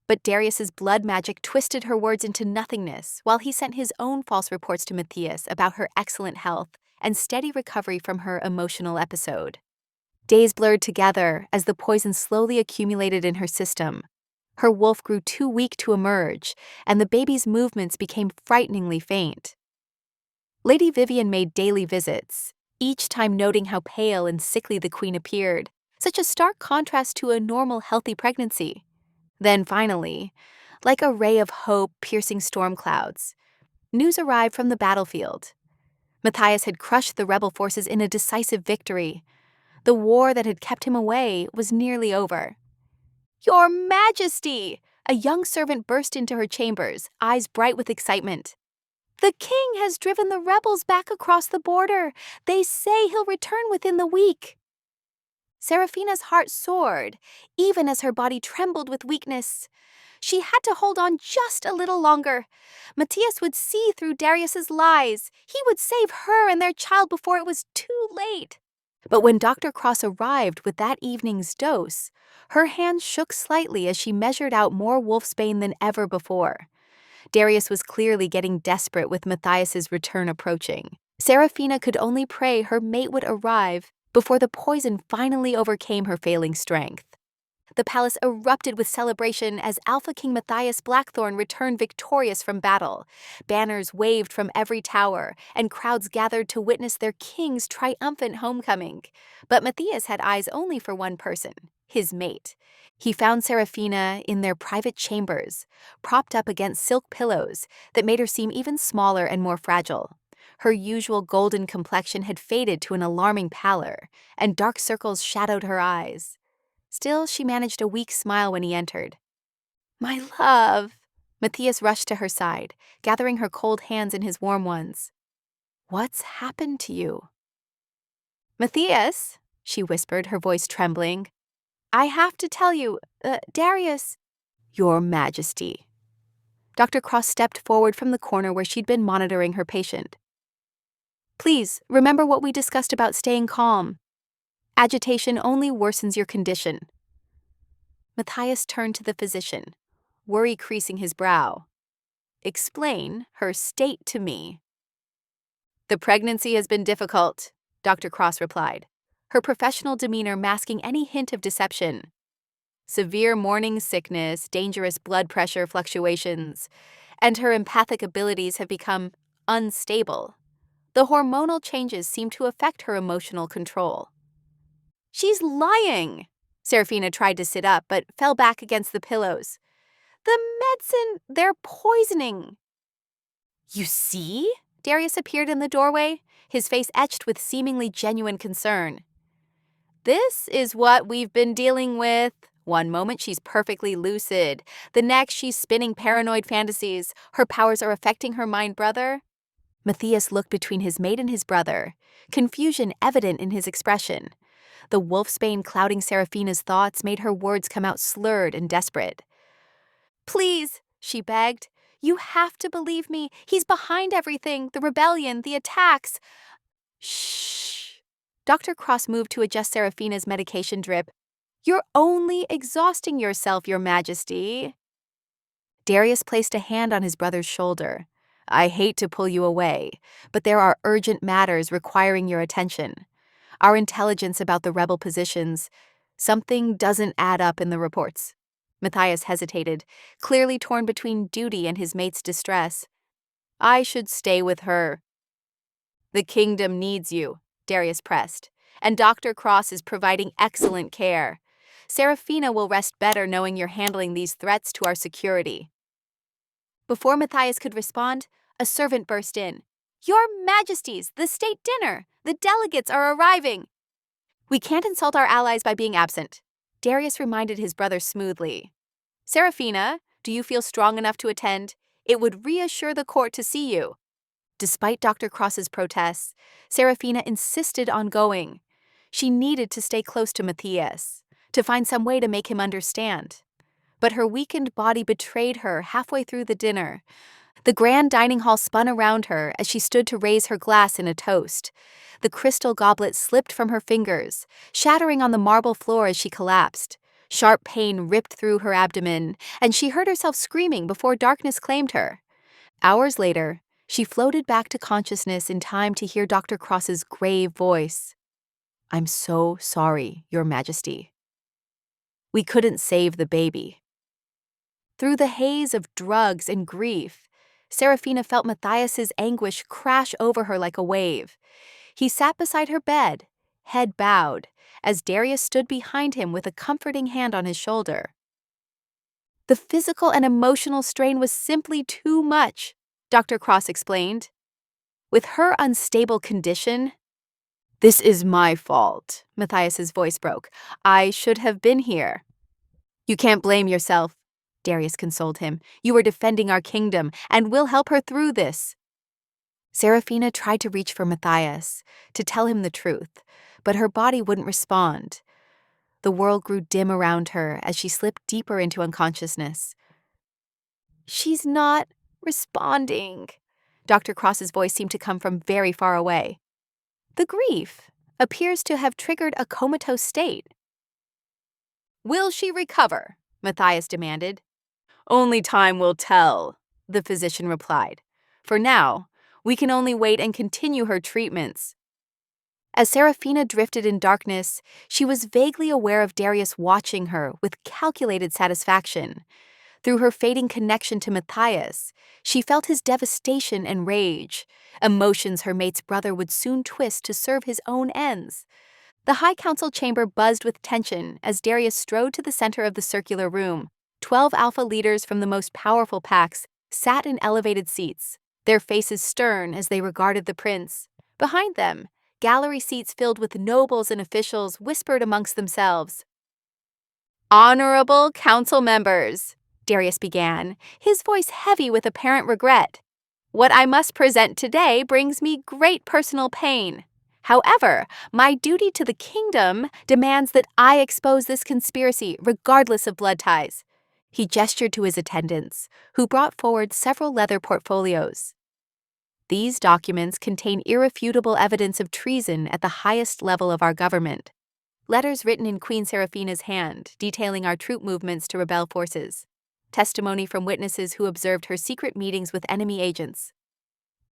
Speaker 1: But Darius's blood magic twisted her words into nothingness, while he sent his own false reports to Matthias about her excellent health and steady recovery from her emotional episode. Days blurred together as the poison slowly accumulated in her system. Her wolf grew too weak to emerge, and the baby's movements became frighteningly faint. Lady Vivian made daily visits, each time noting how pale and sickly the queen appeared, such a stark contrast to a normal, healthy pregnancy. Then finally, like a ray of hope piercing storm clouds, news arrived from the battlefield. Matthias had crushed the rebel forces in a decisive victory. The war that had kept him away was nearly over. "Your Majesty!" A young servant burst into her chambers, eyes bright with excitement. "The king has driven the rebels back across the border. They say he'll return within the week." Seraphina's heart soared, even as her body trembled with weakness. She had to hold on just a little longer. Matthias would see through Darius's lies. He would save her and their child before it was too late. But when Dr. Cross arrived with that evening's dose, her hands shook slightly as she measured out more wolfsbane than ever before. Darius was clearly getting desperate with Matthias's return approaching. Seraphina could only pray her mate would arrive before the poison finally overcame her failing strength. The palace erupted with celebration as Alpha King Matthias Blackthorn returned victorious from battle. Banners waved from every tower, and crowds gathered to witness their king's triumphant homecoming. But Matthias had eyes only for one person, his mate. He found Seraphina in their private chambers, propped up against silk pillows that made her seem even smaller and more fragile. Her usual golden complexion had faded to an alarming pallor, and dark circles shadowed her eyes. Still, she managed a weak smile when he entered. "My love!" Matthias rushed to her side, gathering her cold hands in his warm ones. "What's happened to you?" "Matthias," she whispered, her voice trembling. "I have to tell you, Darius—" "Your Majesty." Dr. Cross stepped forward from the corner where she'd been monitoring her patient. "Please, remember what we discussed about staying calm. Agitation only worsens your condition." Matthias turned to the physician, worry creasing his brow. "Explain her state to me." "The pregnancy has been difficult," Dr. Cross replied, her professional demeanor masking any hint of deception. "Severe morning sickness, dangerous blood pressure fluctuations, and her empathic abilities have become unstable. The hormonal changes seem to affect her emotional control." "She's lying!" Serafina tried to sit up, but fell back against the pillows. "The medicine, they're poisoning." "You see?" Darius appeared in the doorway, his face etched with seemingly genuine concern. "This is what we've been dealing with. One moment she's perfectly lucid. The next she's spinning paranoid fantasies. Her powers are affecting her mind, brother." Matthias looked between his mate and his brother, confusion evident in his expression. The wolfsbane clouding Serafina's thoughts made her words come out slurred and desperate. "Please," she begged. "You have to believe me. He's behind everything, the rebellion, the attacks." "Shh." Dr. Cross moved to adjust Serafina's medication drip. "You're only exhausting yourself, Your Majesty." Darius placed a hand on his brother's shoulder. "I hate to pull you away, but there are urgent matters requiring your attention. Our intelligence about the rebel positions, something doesn't add up in the reports." Matthias hesitated, clearly torn between duty and his mate's distress. "I should stay with her." "The kingdom needs you," Darius pressed, "and Dr. Cross is providing excellent care. Serafina will rest better knowing you're handling these threats to our security." Before Matthias could respond, a servant burst in. "Your Majesties, the state dinner! The delegates are arriving!" "We can't insult our allies by being absent," Darius reminded his brother smoothly. "Serafina, do you feel strong enough to attend? It would reassure the court to see you." Despite Dr. Cross's protests, Serafina insisted on going. She needed to stay close to Matthias, to find some way to make him understand. But her weakened body betrayed her halfway through the dinner. The grand dining hall spun around her as she stood to raise her glass in a toast. The crystal goblet slipped from her fingers, shattering on the marble floor as she collapsed. Sharp pain ripped through her abdomen, and she heard herself screaming before darkness claimed her. Hours later, she floated back to consciousness in time to hear Dr. Cross's grave voice. "I'm so sorry, Your Majesty. We couldn't save the baby." Through the haze of drugs and grief, Serafina felt Matthias's anguish crash over her like a wave. He sat beside her bed, head bowed, as Darius stood behind him with a comforting hand on his shoulder. "The physical and emotional strain was simply too much," Dr. Cross explained. "With her unstable condition—" "This is my fault," Matthias's voice broke. "I should have been here." "You can't blame yourself," Darius consoled him. "You are defending our kingdom, and we'll help her through this." Serafina tried to reach for Matthias, to tell him the truth, but her body wouldn't respond. The world grew dim around her as she slipped deeper into unconsciousness. "She's not responding." Dr. Cross's voice seemed to come from very far away. "The grief appears to have triggered a comatose state." "Will she recover?" Matthias demanded. "Only time will tell," the physician replied. "For now, we can only wait and continue her treatments." As Serafina drifted in darkness, she was vaguely aware of Darius watching her with calculated satisfaction. Through her fading connection to Matthias, she felt his devastation and rage, emotions her mate's brother would soon twist to serve his own ends. The High Council chamber buzzed with tension as Darius strode to the center of the circular room. 12 alpha leaders from the most powerful packs sat in elevated seats, their faces stern as they regarded the prince. Behind them, gallery seats filled with nobles and officials whispered amongst themselves. "Honorable council members," Darius began, his voice heavy with apparent regret. "What I must present today brings me great personal pain. However, my duty to the kingdom demands that I expose this conspiracy regardless of blood ties." He gestured to his attendants, who brought forward several leather portfolios. "These documents contain irrefutable evidence of treason at the highest level of our government. Letters written in Queen Seraphina's hand, detailing our troop movements to rebel forces. Testimony from witnesses who observed her secret meetings with enemy agents.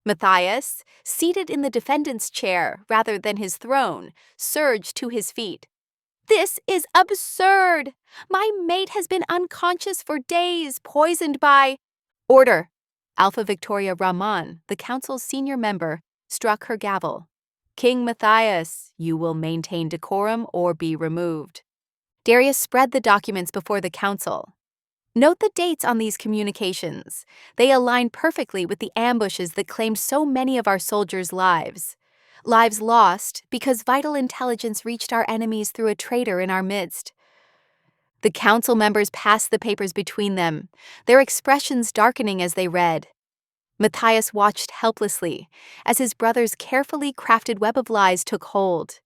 Speaker 1: Matthias, seated in the defendant's chair rather than his throne, surged to his feet. "This is absurd! My mate has been unconscious for days, poisoned by—" "Order!" Alpha Victoria Rahman, the council's senior member, struck her gavel. "King Matthias, you will maintain decorum or be removed." Darius spread the documents before the council. Note the dates on these communications. They align perfectly with the ambushes that claimed so many of our soldiers' lives. Lives lost because vital intelligence reached our enemies through a traitor in our midst. The council members passed the papers between them, their expressions darkening as they read. Matthias watched helplessly as his brother's carefully crafted web of lies took hold.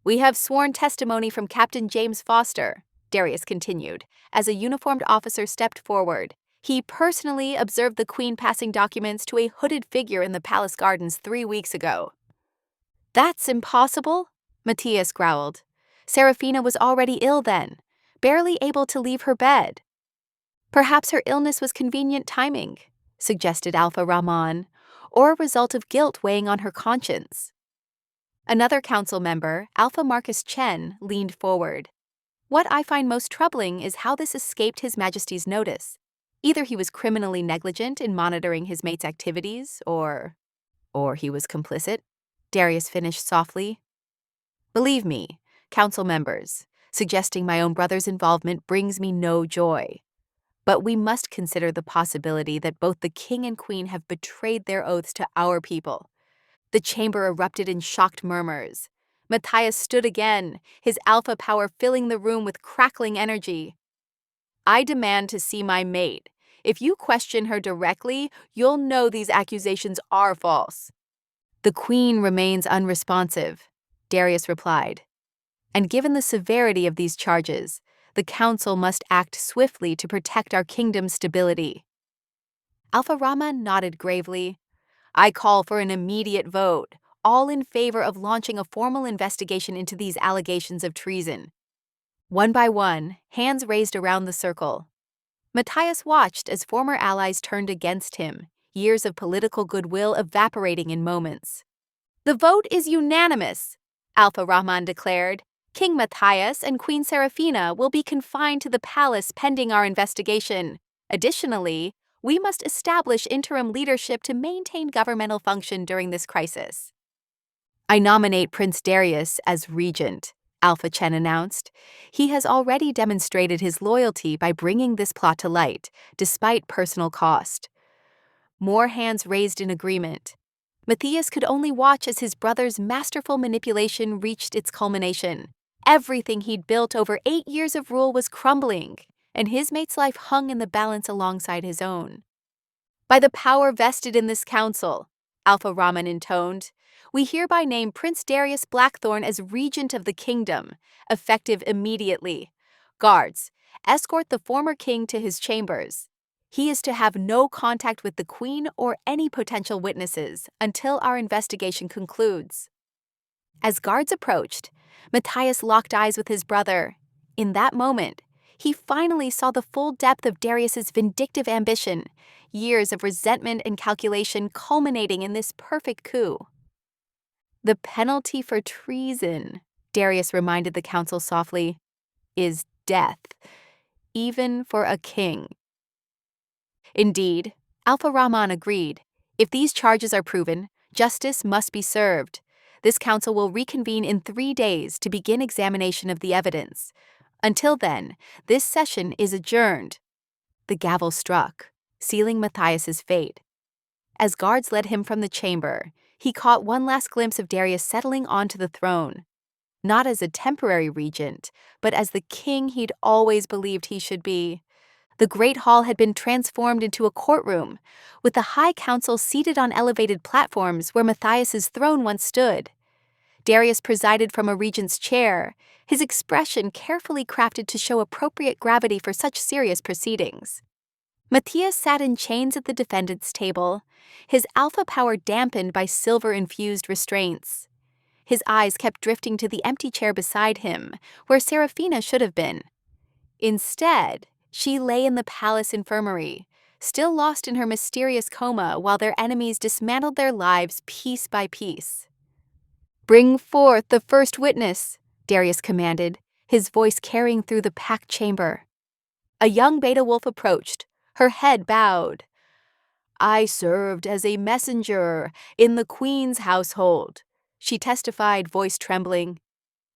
Speaker 1: "We have sworn testimony from Captain James Foster," Darius continued, as a uniformed officer stepped forward. "He personally observed the Queen passing documents to a hooded figure in the palace gardens 3 weeks ago." "That's impossible," Matthias growled. "Seraphina was already ill then, barely able to leave her bed." "Perhaps her illness was convenient timing," suggested Alpha Rahman, "or a result of guilt weighing on her conscience." Another council member, Alpha Marcus Chen, leaned forward. "What I find most troubling is how this escaped His Majesty's notice. Either he was criminally negligent in monitoring his mate's activities, or he was complicit," Darius finished softly. "Believe me, council members, suggesting my own brother's involvement brings me no joy. But we must consider the possibility that both the king and queen have betrayed their oaths to our people." The chamber erupted in shocked murmurs. Matthias stood again, his alpha power filling the room with crackling energy. "I demand to see my mate. If you question her directly, you'll know these accusations are false." "The queen remains unresponsive," Darius replied. "And given the severity of these charges, the council must act swiftly to protect our kingdom's stability." Alpha Rahman nodded gravely. "I call for an immediate vote, all in favor of launching a formal investigation into these allegations of treason." One by one, hands raised around the circle. Matthias watched as former allies turned against him, years of political goodwill evaporating in moments. "The vote is unanimous," Alpha Rahman declared. "King Matthias and Queen Seraphina will be confined to the palace pending our investigation. Additionally, we must establish interim leadership to maintain governmental function during this crisis." "I nominate Prince Darius as regent," Alpha Chen announced. "He has already demonstrated his loyalty by bringing this plot to light, despite personal cost." More hands raised in agreement. Matthias could only watch as his brother's masterful manipulation reached its culmination. Everything he'd built over 8 years of rule was crumbling, and his mate's life hung in the balance alongside his own. "By the power vested in this council," Alpha Rahman intoned, "we hereby name Prince Darius Blackthorn as regent of the kingdom, effective immediately. Guards, escort the former king to his chambers. He is to have no contact with the queen or any potential witnesses until our investigation concludes." As guards approached, Matthias locked eyes with his brother. In that moment, he finally saw the full depth of Darius's vindictive ambition, years of resentment and calculation culminating in this perfect coup. "The penalty for treason," Darius reminded the council softly, "is death, even for a king." Indeed, Alpha Rahman agreed. If these charges are proven, justice must be served. This council will reconvene in 3 days to begin examination of the evidence. Until then, this session is adjourned. The gavel struck, sealing Matthias's fate. As guards led him from the chamber, he caught one last glimpse of Darius settling onto the throne. Not as a temporary regent, but as the king he'd always believed he should be. The great hall had been transformed into a courtroom, with the High Council seated on elevated platforms where Matthias's throne once stood. Darius presided from a regent's chair, his expression carefully crafted to show appropriate gravity for such serious proceedings. Matthias sat in chains at the defendant's table, his alpha power dampened by silver-infused restraints. His eyes kept drifting to the empty chair beside him, where Serafina should have been. Instead, she lay in the palace infirmary, still lost in her mysterious coma while their enemies dismantled their lives piece by piece. "Bring forth the first witness," Darius commanded, his voice carrying through the packed chamber. A young beta wolf approached, her head bowed. "I served as a messenger in the queen's household," she testified, voice trembling.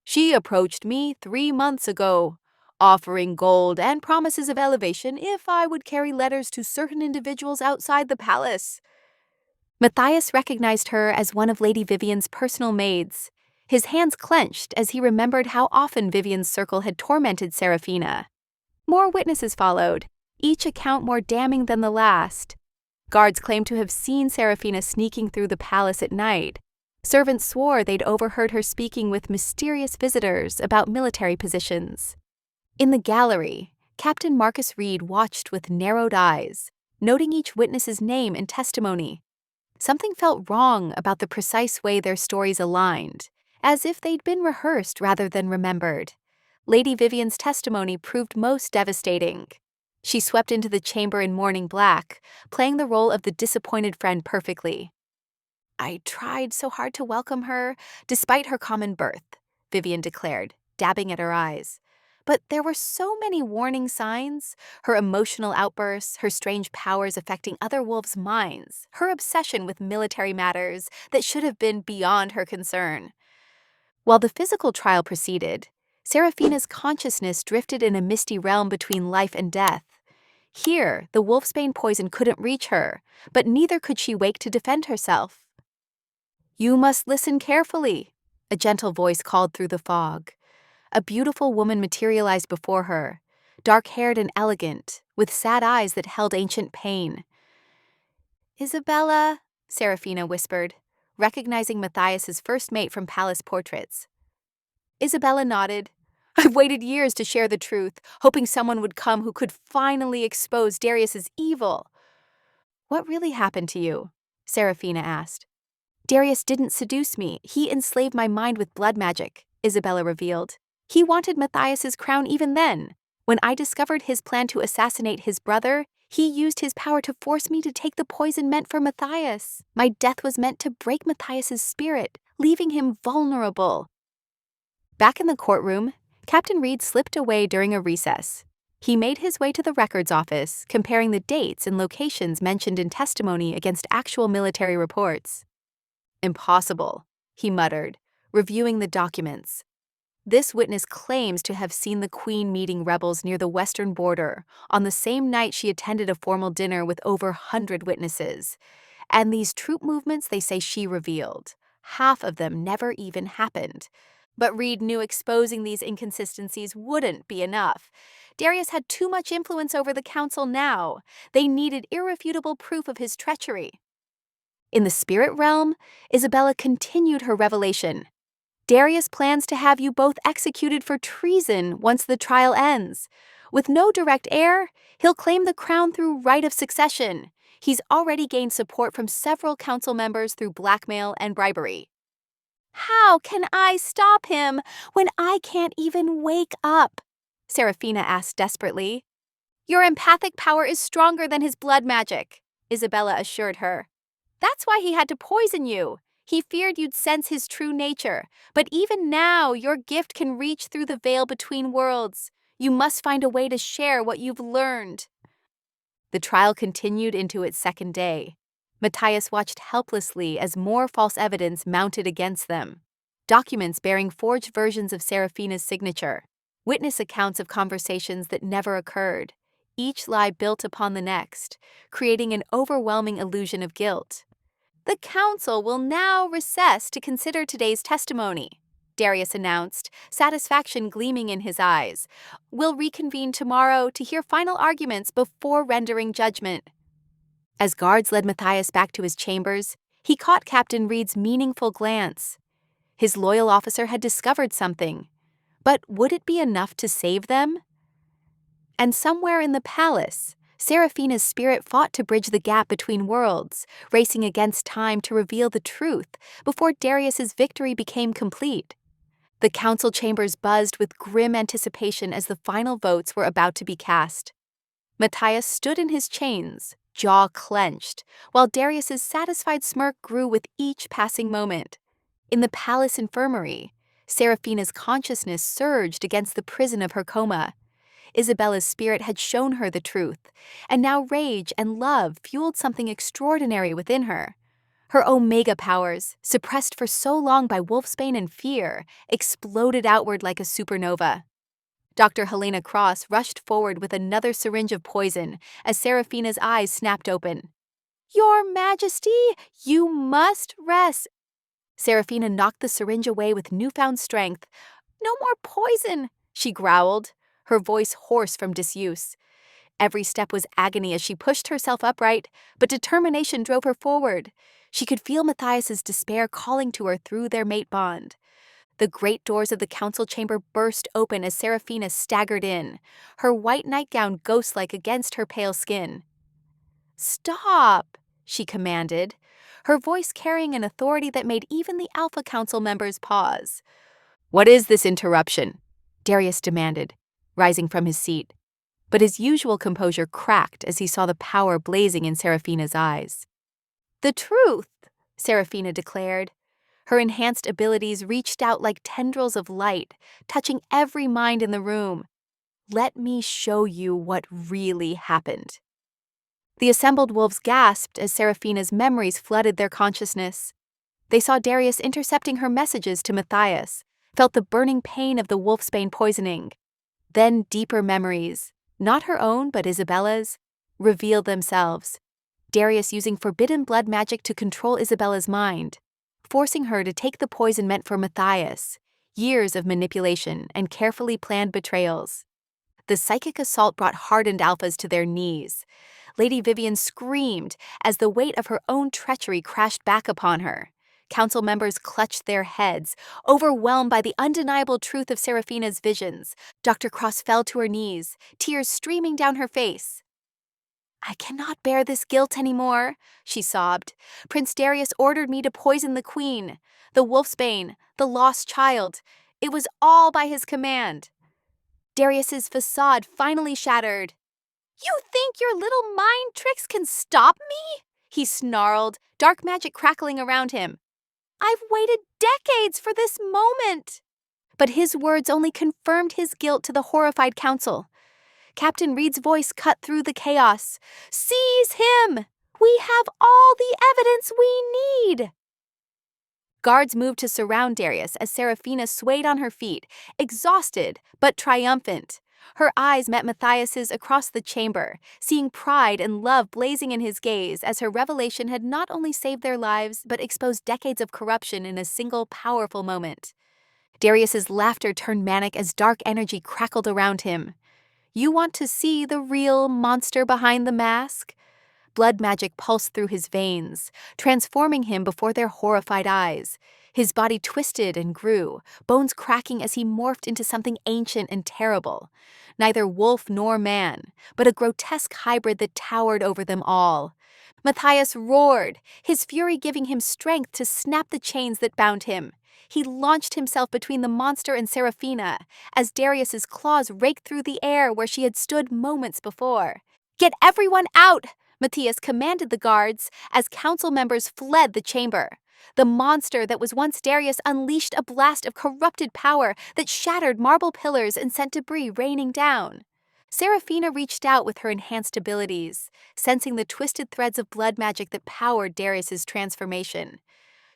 Speaker 1: "She approached me 3 months ago, offering gold and promises of elevation if I would carry letters to certain individuals outside the palace." Matthias recognized her as one of Lady Vivian's personal maids. His hands clenched as he remembered how often Vivian's circle had tormented Serafina. More witnesses followed, each account more damning than the last. Guards claimed to have seen Serafina sneaking through the palace at night. Servants swore they'd overheard her speaking with mysterious visitors about military positions. In the gallery, Captain Marcus Reed watched with narrowed eyes, noting each witness's name and testimony. Something felt wrong about the precise way their stories aligned, as if they'd been rehearsed rather than remembered. Lady Vivian's testimony proved most devastating. She swept into the chamber in mourning black, playing the role of the disappointed friend perfectly. "I tried so hard to welcome her, despite her common birth," Vivian declared, dabbing at her eyes. But there were so many warning signs: her emotional outbursts, her strange powers affecting other wolves' minds, her obsession with military matters that should have been beyond her concern. While the physical trial proceeded, Serafina's consciousness drifted in a misty realm between life and death. Here, the wolfsbane poison couldn't reach her, but neither could she wake to defend herself. "You must listen carefully," a gentle voice called through the fog. A beautiful woman materialized before her, dark-haired and elegant, with sad eyes that held ancient pain. "Isabella," Serafina whispered, recognizing Matthias's first mate from palace portraits. Isabella nodded. "I've waited years to share the truth, hoping someone would come who could finally expose Darius's evil." "What really happened to you?" Serafina asked. "Darius didn't seduce me. He enslaved my mind with blood magic," Isabella revealed. "He wanted Matthias's crown even then. When I discovered his plan to assassinate his brother, he used his power to force me to take the poison meant for Matthias. My death was meant to break Matthias's spirit, leaving him vulnerable." Back in the courtroom, Captain Reed slipped away during a recess. He made his way to the records office, comparing the dates and locations mentioned in testimony against actual military reports. "Impossible," he muttered, reviewing the documents. This witness claims to have seen the Queen meeting rebels near the western border on the same night she attended a formal dinner with over 100 witnesses. And these troop movements they say she revealed, half of them never even happened. But Reed knew exposing these inconsistencies wouldn't be enough. Darius had too much influence over the council now. They needed irrefutable proof of his treachery. In the spirit realm, Isabella continued her revelation. "Darius plans to have you both executed for treason once the trial ends. With no direct heir, he'll claim the crown through right of succession. He's already gained support from several council members through blackmail and bribery." "How can I stop him when I can't even wake up?" Serafina asked desperately. "Your empathic power is stronger than his blood magic," Isabella assured her. "That's why he had to poison you. He feared you'd sense his true nature. But even now, your gift can reach through the veil between worlds. You must find a way to share what you've learned." The trial continued into its second day. Matthias watched helplessly as more false evidence mounted against them. Documents bearing forged versions of Serafina's signature. Witness accounts of conversations that never occurred. Each lie built upon the next, creating an overwhelming illusion of guilt. "The council will now recess to consider today's testimony," Darius announced, satisfaction gleaming in his eyes. "We'll reconvene tomorrow to hear final arguments before rendering judgment." As guards led Matthias back to his chambers, he caught Captain Reed's meaningful glance. His loyal officer had discovered something. But would it be enough to save them? And somewhere in the palace, Seraphina's spirit fought to bridge the gap between worlds, racing against time to reveal the truth before Darius's victory became complete. The council chambers buzzed with grim anticipation as the final votes were about to be cast. Matthias stood in his chains, jaw clenched, while Darius's satisfied smirk grew with each passing moment. In the palace infirmary, Seraphina's consciousness surged against the prison of her coma. Isabella's spirit had shown her the truth, and now rage and love fueled something extraordinary within her. Her Omega powers, suppressed for so long by wolfsbane and fear, exploded outward like a supernova. Dr. Helena Cross rushed forward with another syringe of poison as Seraphina's eyes snapped open. "Your Majesty, you must rest." Seraphina knocked the syringe away with newfound strength. "No more poison," she growled, her voice hoarse from disuse. Every step was agony as she pushed herself upright, but determination drove her forward. She could feel Matthias's despair calling to her through their mate bond. The great doors of the council chamber burst open as Seraphina staggered in, her white nightgown ghost-like against her pale skin. "Stop," she commanded, her voice carrying an authority that made even the Alpha Council members pause. "What is this interruption?" Darius demanded, rising from his seat. But his usual composure cracked as he saw the power blazing in Seraphina's eyes. "The truth," Seraphina declared. Her enhanced abilities reached out like tendrils of light, touching every mind in the room. "Let me show you what really happened." The assembled wolves gasped as Seraphina's memories flooded their consciousness. They saw Darius intercepting her messages to Matthias, felt the burning pain of the wolfsbane poisoning. Then deeper memories, not her own but Isabella's, revealed themselves. Darius using forbidden blood magic to control Isabella's mind, forcing her to take the poison meant for Matthias. Years of manipulation and carefully planned betrayals. The psychic assault brought hardened alphas to their knees. Lady Vivian screamed as the weight of her own treachery crashed back upon her. Council members clutched their heads, overwhelmed by the undeniable truth of Seraphina's visions. Dr. Cross fell to her knees, tears streaming down her face. "I cannot bear this guilt anymore," she sobbed. "Prince Darius ordered me to poison the queen, the wolfsbane, the lost child. It was all by his command." Darius's facade finally shattered. "You think your little mind tricks can stop me?" he snarled, dark magic crackling around him. "I've waited decades for this moment." But his words only confirmed his guilt to the horrified council. Captain Reed's voice cut through the chaos. "Seize him! We have all the evidence we need!" Guards moved to surround Darius as Seraphina swayed on her feet, exhausted but triumphant. Her eyes met Matthias's across the chamber, seeing pride and love blazing in his gaze as her revelation had not only saved their lives but exposed decades of corruption in a single powerful moment. Darius's laughter turned manic as dark energy crackled around him. "You want to see the real monster behind the mask?" Blood magic pulsed through his veins, transforming him before their horrified eyes. His body twisted and grew, bones cracking as he morphed into something ancient and terrible. Neither wolf nor man, but a grotesque hybrid that towered over them all. Matthias roared, his fury giving him strength to snap the chains that bound him. He launched himself between the monster and Seraphina, as Darius's claws raked through the air where she had stood moments before. "Get everyone out!" Matthias commanded the guards as council members fled the chamber. The monster that was once Darius unleashed a blast of corrupted power that shattered marble pillars and sent debris raining down. Seraphina reached out with her enhanced abilities, sensing the twisted threads of blood magic that powered Darius's transformation.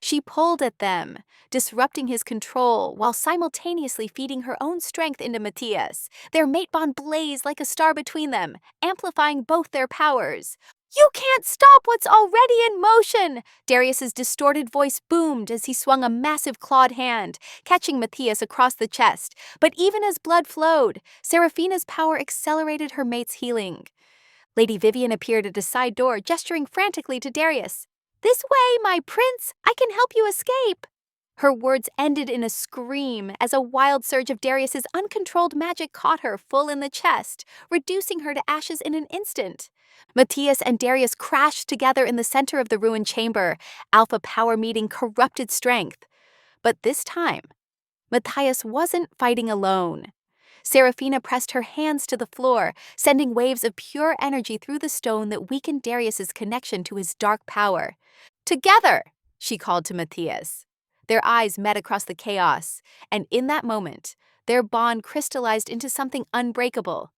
Speaker 1: She pulled at them, disrupting his control while simultaneously feeding her own strength into Matthias. Their mate bond blazed like a star between them, amplifying both their powers. "You can't stop what's already in motion!" Darius's distorted voice boomed as he swung a massive clawed hand, catching Matthias across the chest. But even as blood flowed, Seraphina's power accelerated her mate's healing. Lady Vivian appeared at a side door, gesturing frantically to Darius. "This way, my prince! I can help you escape!" Her words ended in a scream as a wild surge of Darius's uncontrolled magic caught her full in the chest, reducing her to ashes in an instant. Matthias and Darius crashed together in the center of the ruined chamber, alpha power meeting corrupted strength. But this time, Matthias wasn't fighting alone. Serafina pressed her hands to the floor, sending waves of pure energy through the stone that weakened Darius's connection to his dark power. "Together!" she called to Matthias. Their eyes met across the chaos, and in that moment, their bond crystallized into something unbreakable.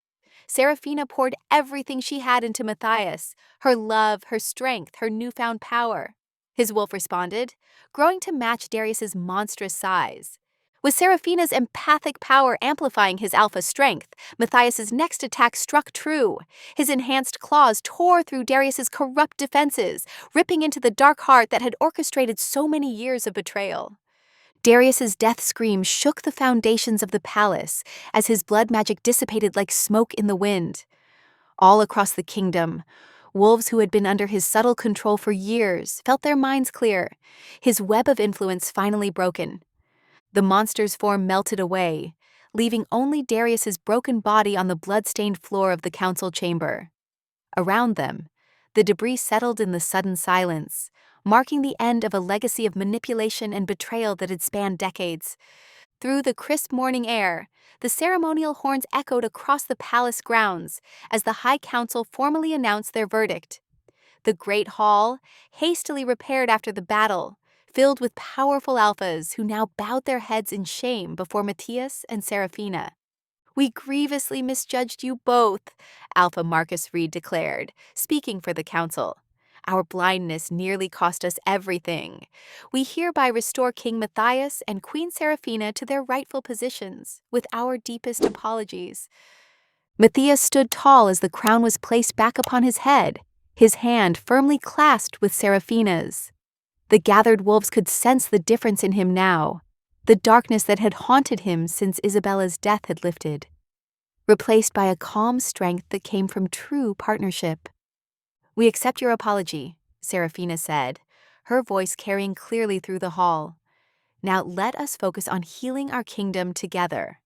Speaker 1: Serafina poured everything she had into Matthias, her love, her strength, her newfound power. His wolf responded, growing to match Darius's monstrous size. With Serafina's empathic power amplifying his alpha strength, Matthias's next attack struck true. His enhanced claws tore through Darius's corrupt defenses, ripping into the dark heart that had orchestrated so many years of betrayal. Darius's death scream shook the foundations of the palace as his blood magic dissipated like smoke in the wind. All across the kingdom, wolves who had been under his subtle control for years felt their minds clear, his web of influence finally broken. The monster's form melted away, leaving only Darius's broken body on the blood-stained floor of the council chamber. Around them, the debris settled in the sudden silence, marking the end of a legacy of manipulation and betrayal that had spanned decades. Through the crisp morning air, the ceremonial horns echoed across the palace grounds as the High Council formally announced their verdict. The Great Hall, hastily repaired after the battle, filled with powerful alphas who now bowed their heads in shame before Matthias and Serafina. "We grievously misjudged you both," Alpha Marcus Reed declared, speaking for the council. "Our blindness nearly cost us everything. We hereby restore King Matthias and Queen Serafina to their rightful positions, with our deepest apologies." Matthias stood tall as the crown was placed back upon his head, his hand firmly clasped with Serafina's. The gathered wolves could sense the difference in him now, the darkness that had haunted him since Isabella's death had lifted, replaced by a calm strength that came from true partnership. "We accept your apology," Serafina said, her voice carrying clearly through the hall. "Now let us focus on healing our kingdom together."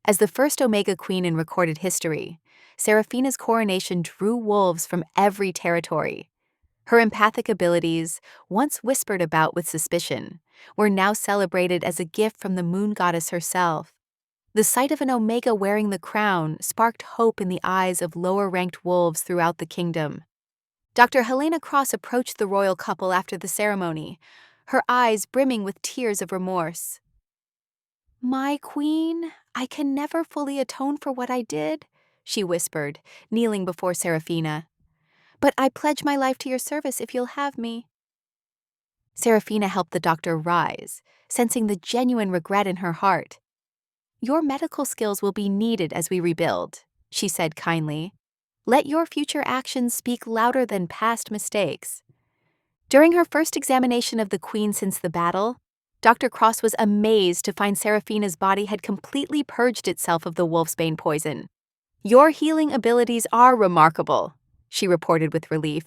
Speaker 1: As the first Omega Queen in recorded history, Serafina's coronation drew wolves from every territory. Her empathic abilities, once whispered about with suspicion, were now celebrated as a gift from the moon goddess herself. The sight of an Omega wearing the crown sparked hope in the eyes of lower-ranked wolves throughout the kingdom. Dr. Helena Cross approached the royal couple after the ceremony, her eyes brimming with tears of remorse. "My queen, I can never fully atone for what I did," she whispered, kneeling before Serafina. "But I pledge my life to your service if you'll have me." Serafina helped the doctor rise, sensing the genuine regret in her heart. "Your medical skills will be needed as we rebuild," she said kindly. "Let your future actions speak louder than past mistakes." During her first examination of the queen since the battle, Dr. Cross was amazed to find Serafina's body had completely purged itself of the wolfsbane poison. "Your healing abilities are remarkable," she reported with relief.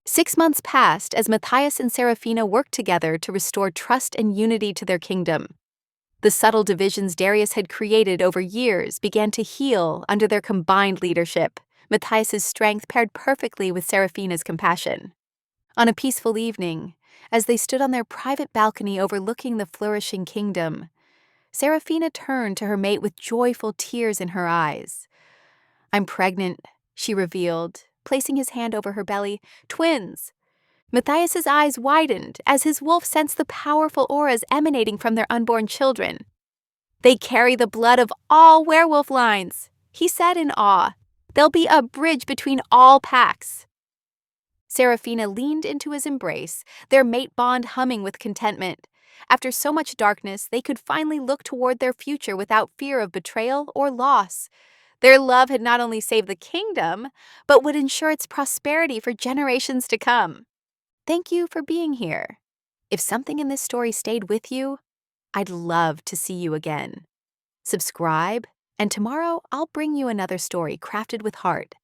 Speaker 1: 6 months passed as Matthias and Serafina worked together to restore trust and unity to their kingdom. The subtle divisions Darius had created over years began to heal under their combined leadership, Matthias's strength paired perfectly with Serafina's compassion. On a peaceful evening, as they stood on their private balcony overlooking the flourishing kingdom, Serafina turned to her mate with joyful tears in her eyes. "I'm pregnant," she revealed, placing his hand over her belly. "Twins!" Matthias's eyes widened as his wolf sensed the powerful auras emanating from their unborn children. "They carry the blood of all werewolf lines," he said in awe. "They'll be a bridge between all packs." Serafina leaned into his embrace, their mate bond humming with contentment. After so much darkness, they could finally look toward their future without fear of betrayal or loss. Their love had not only saved the kingdom, but would ensure its prosperity for generations to come. Thank you for being here. If something in this story stayed with you, I'd love to see you again. Subscribe, and tomorrow I'll bring you another story crafted with heart.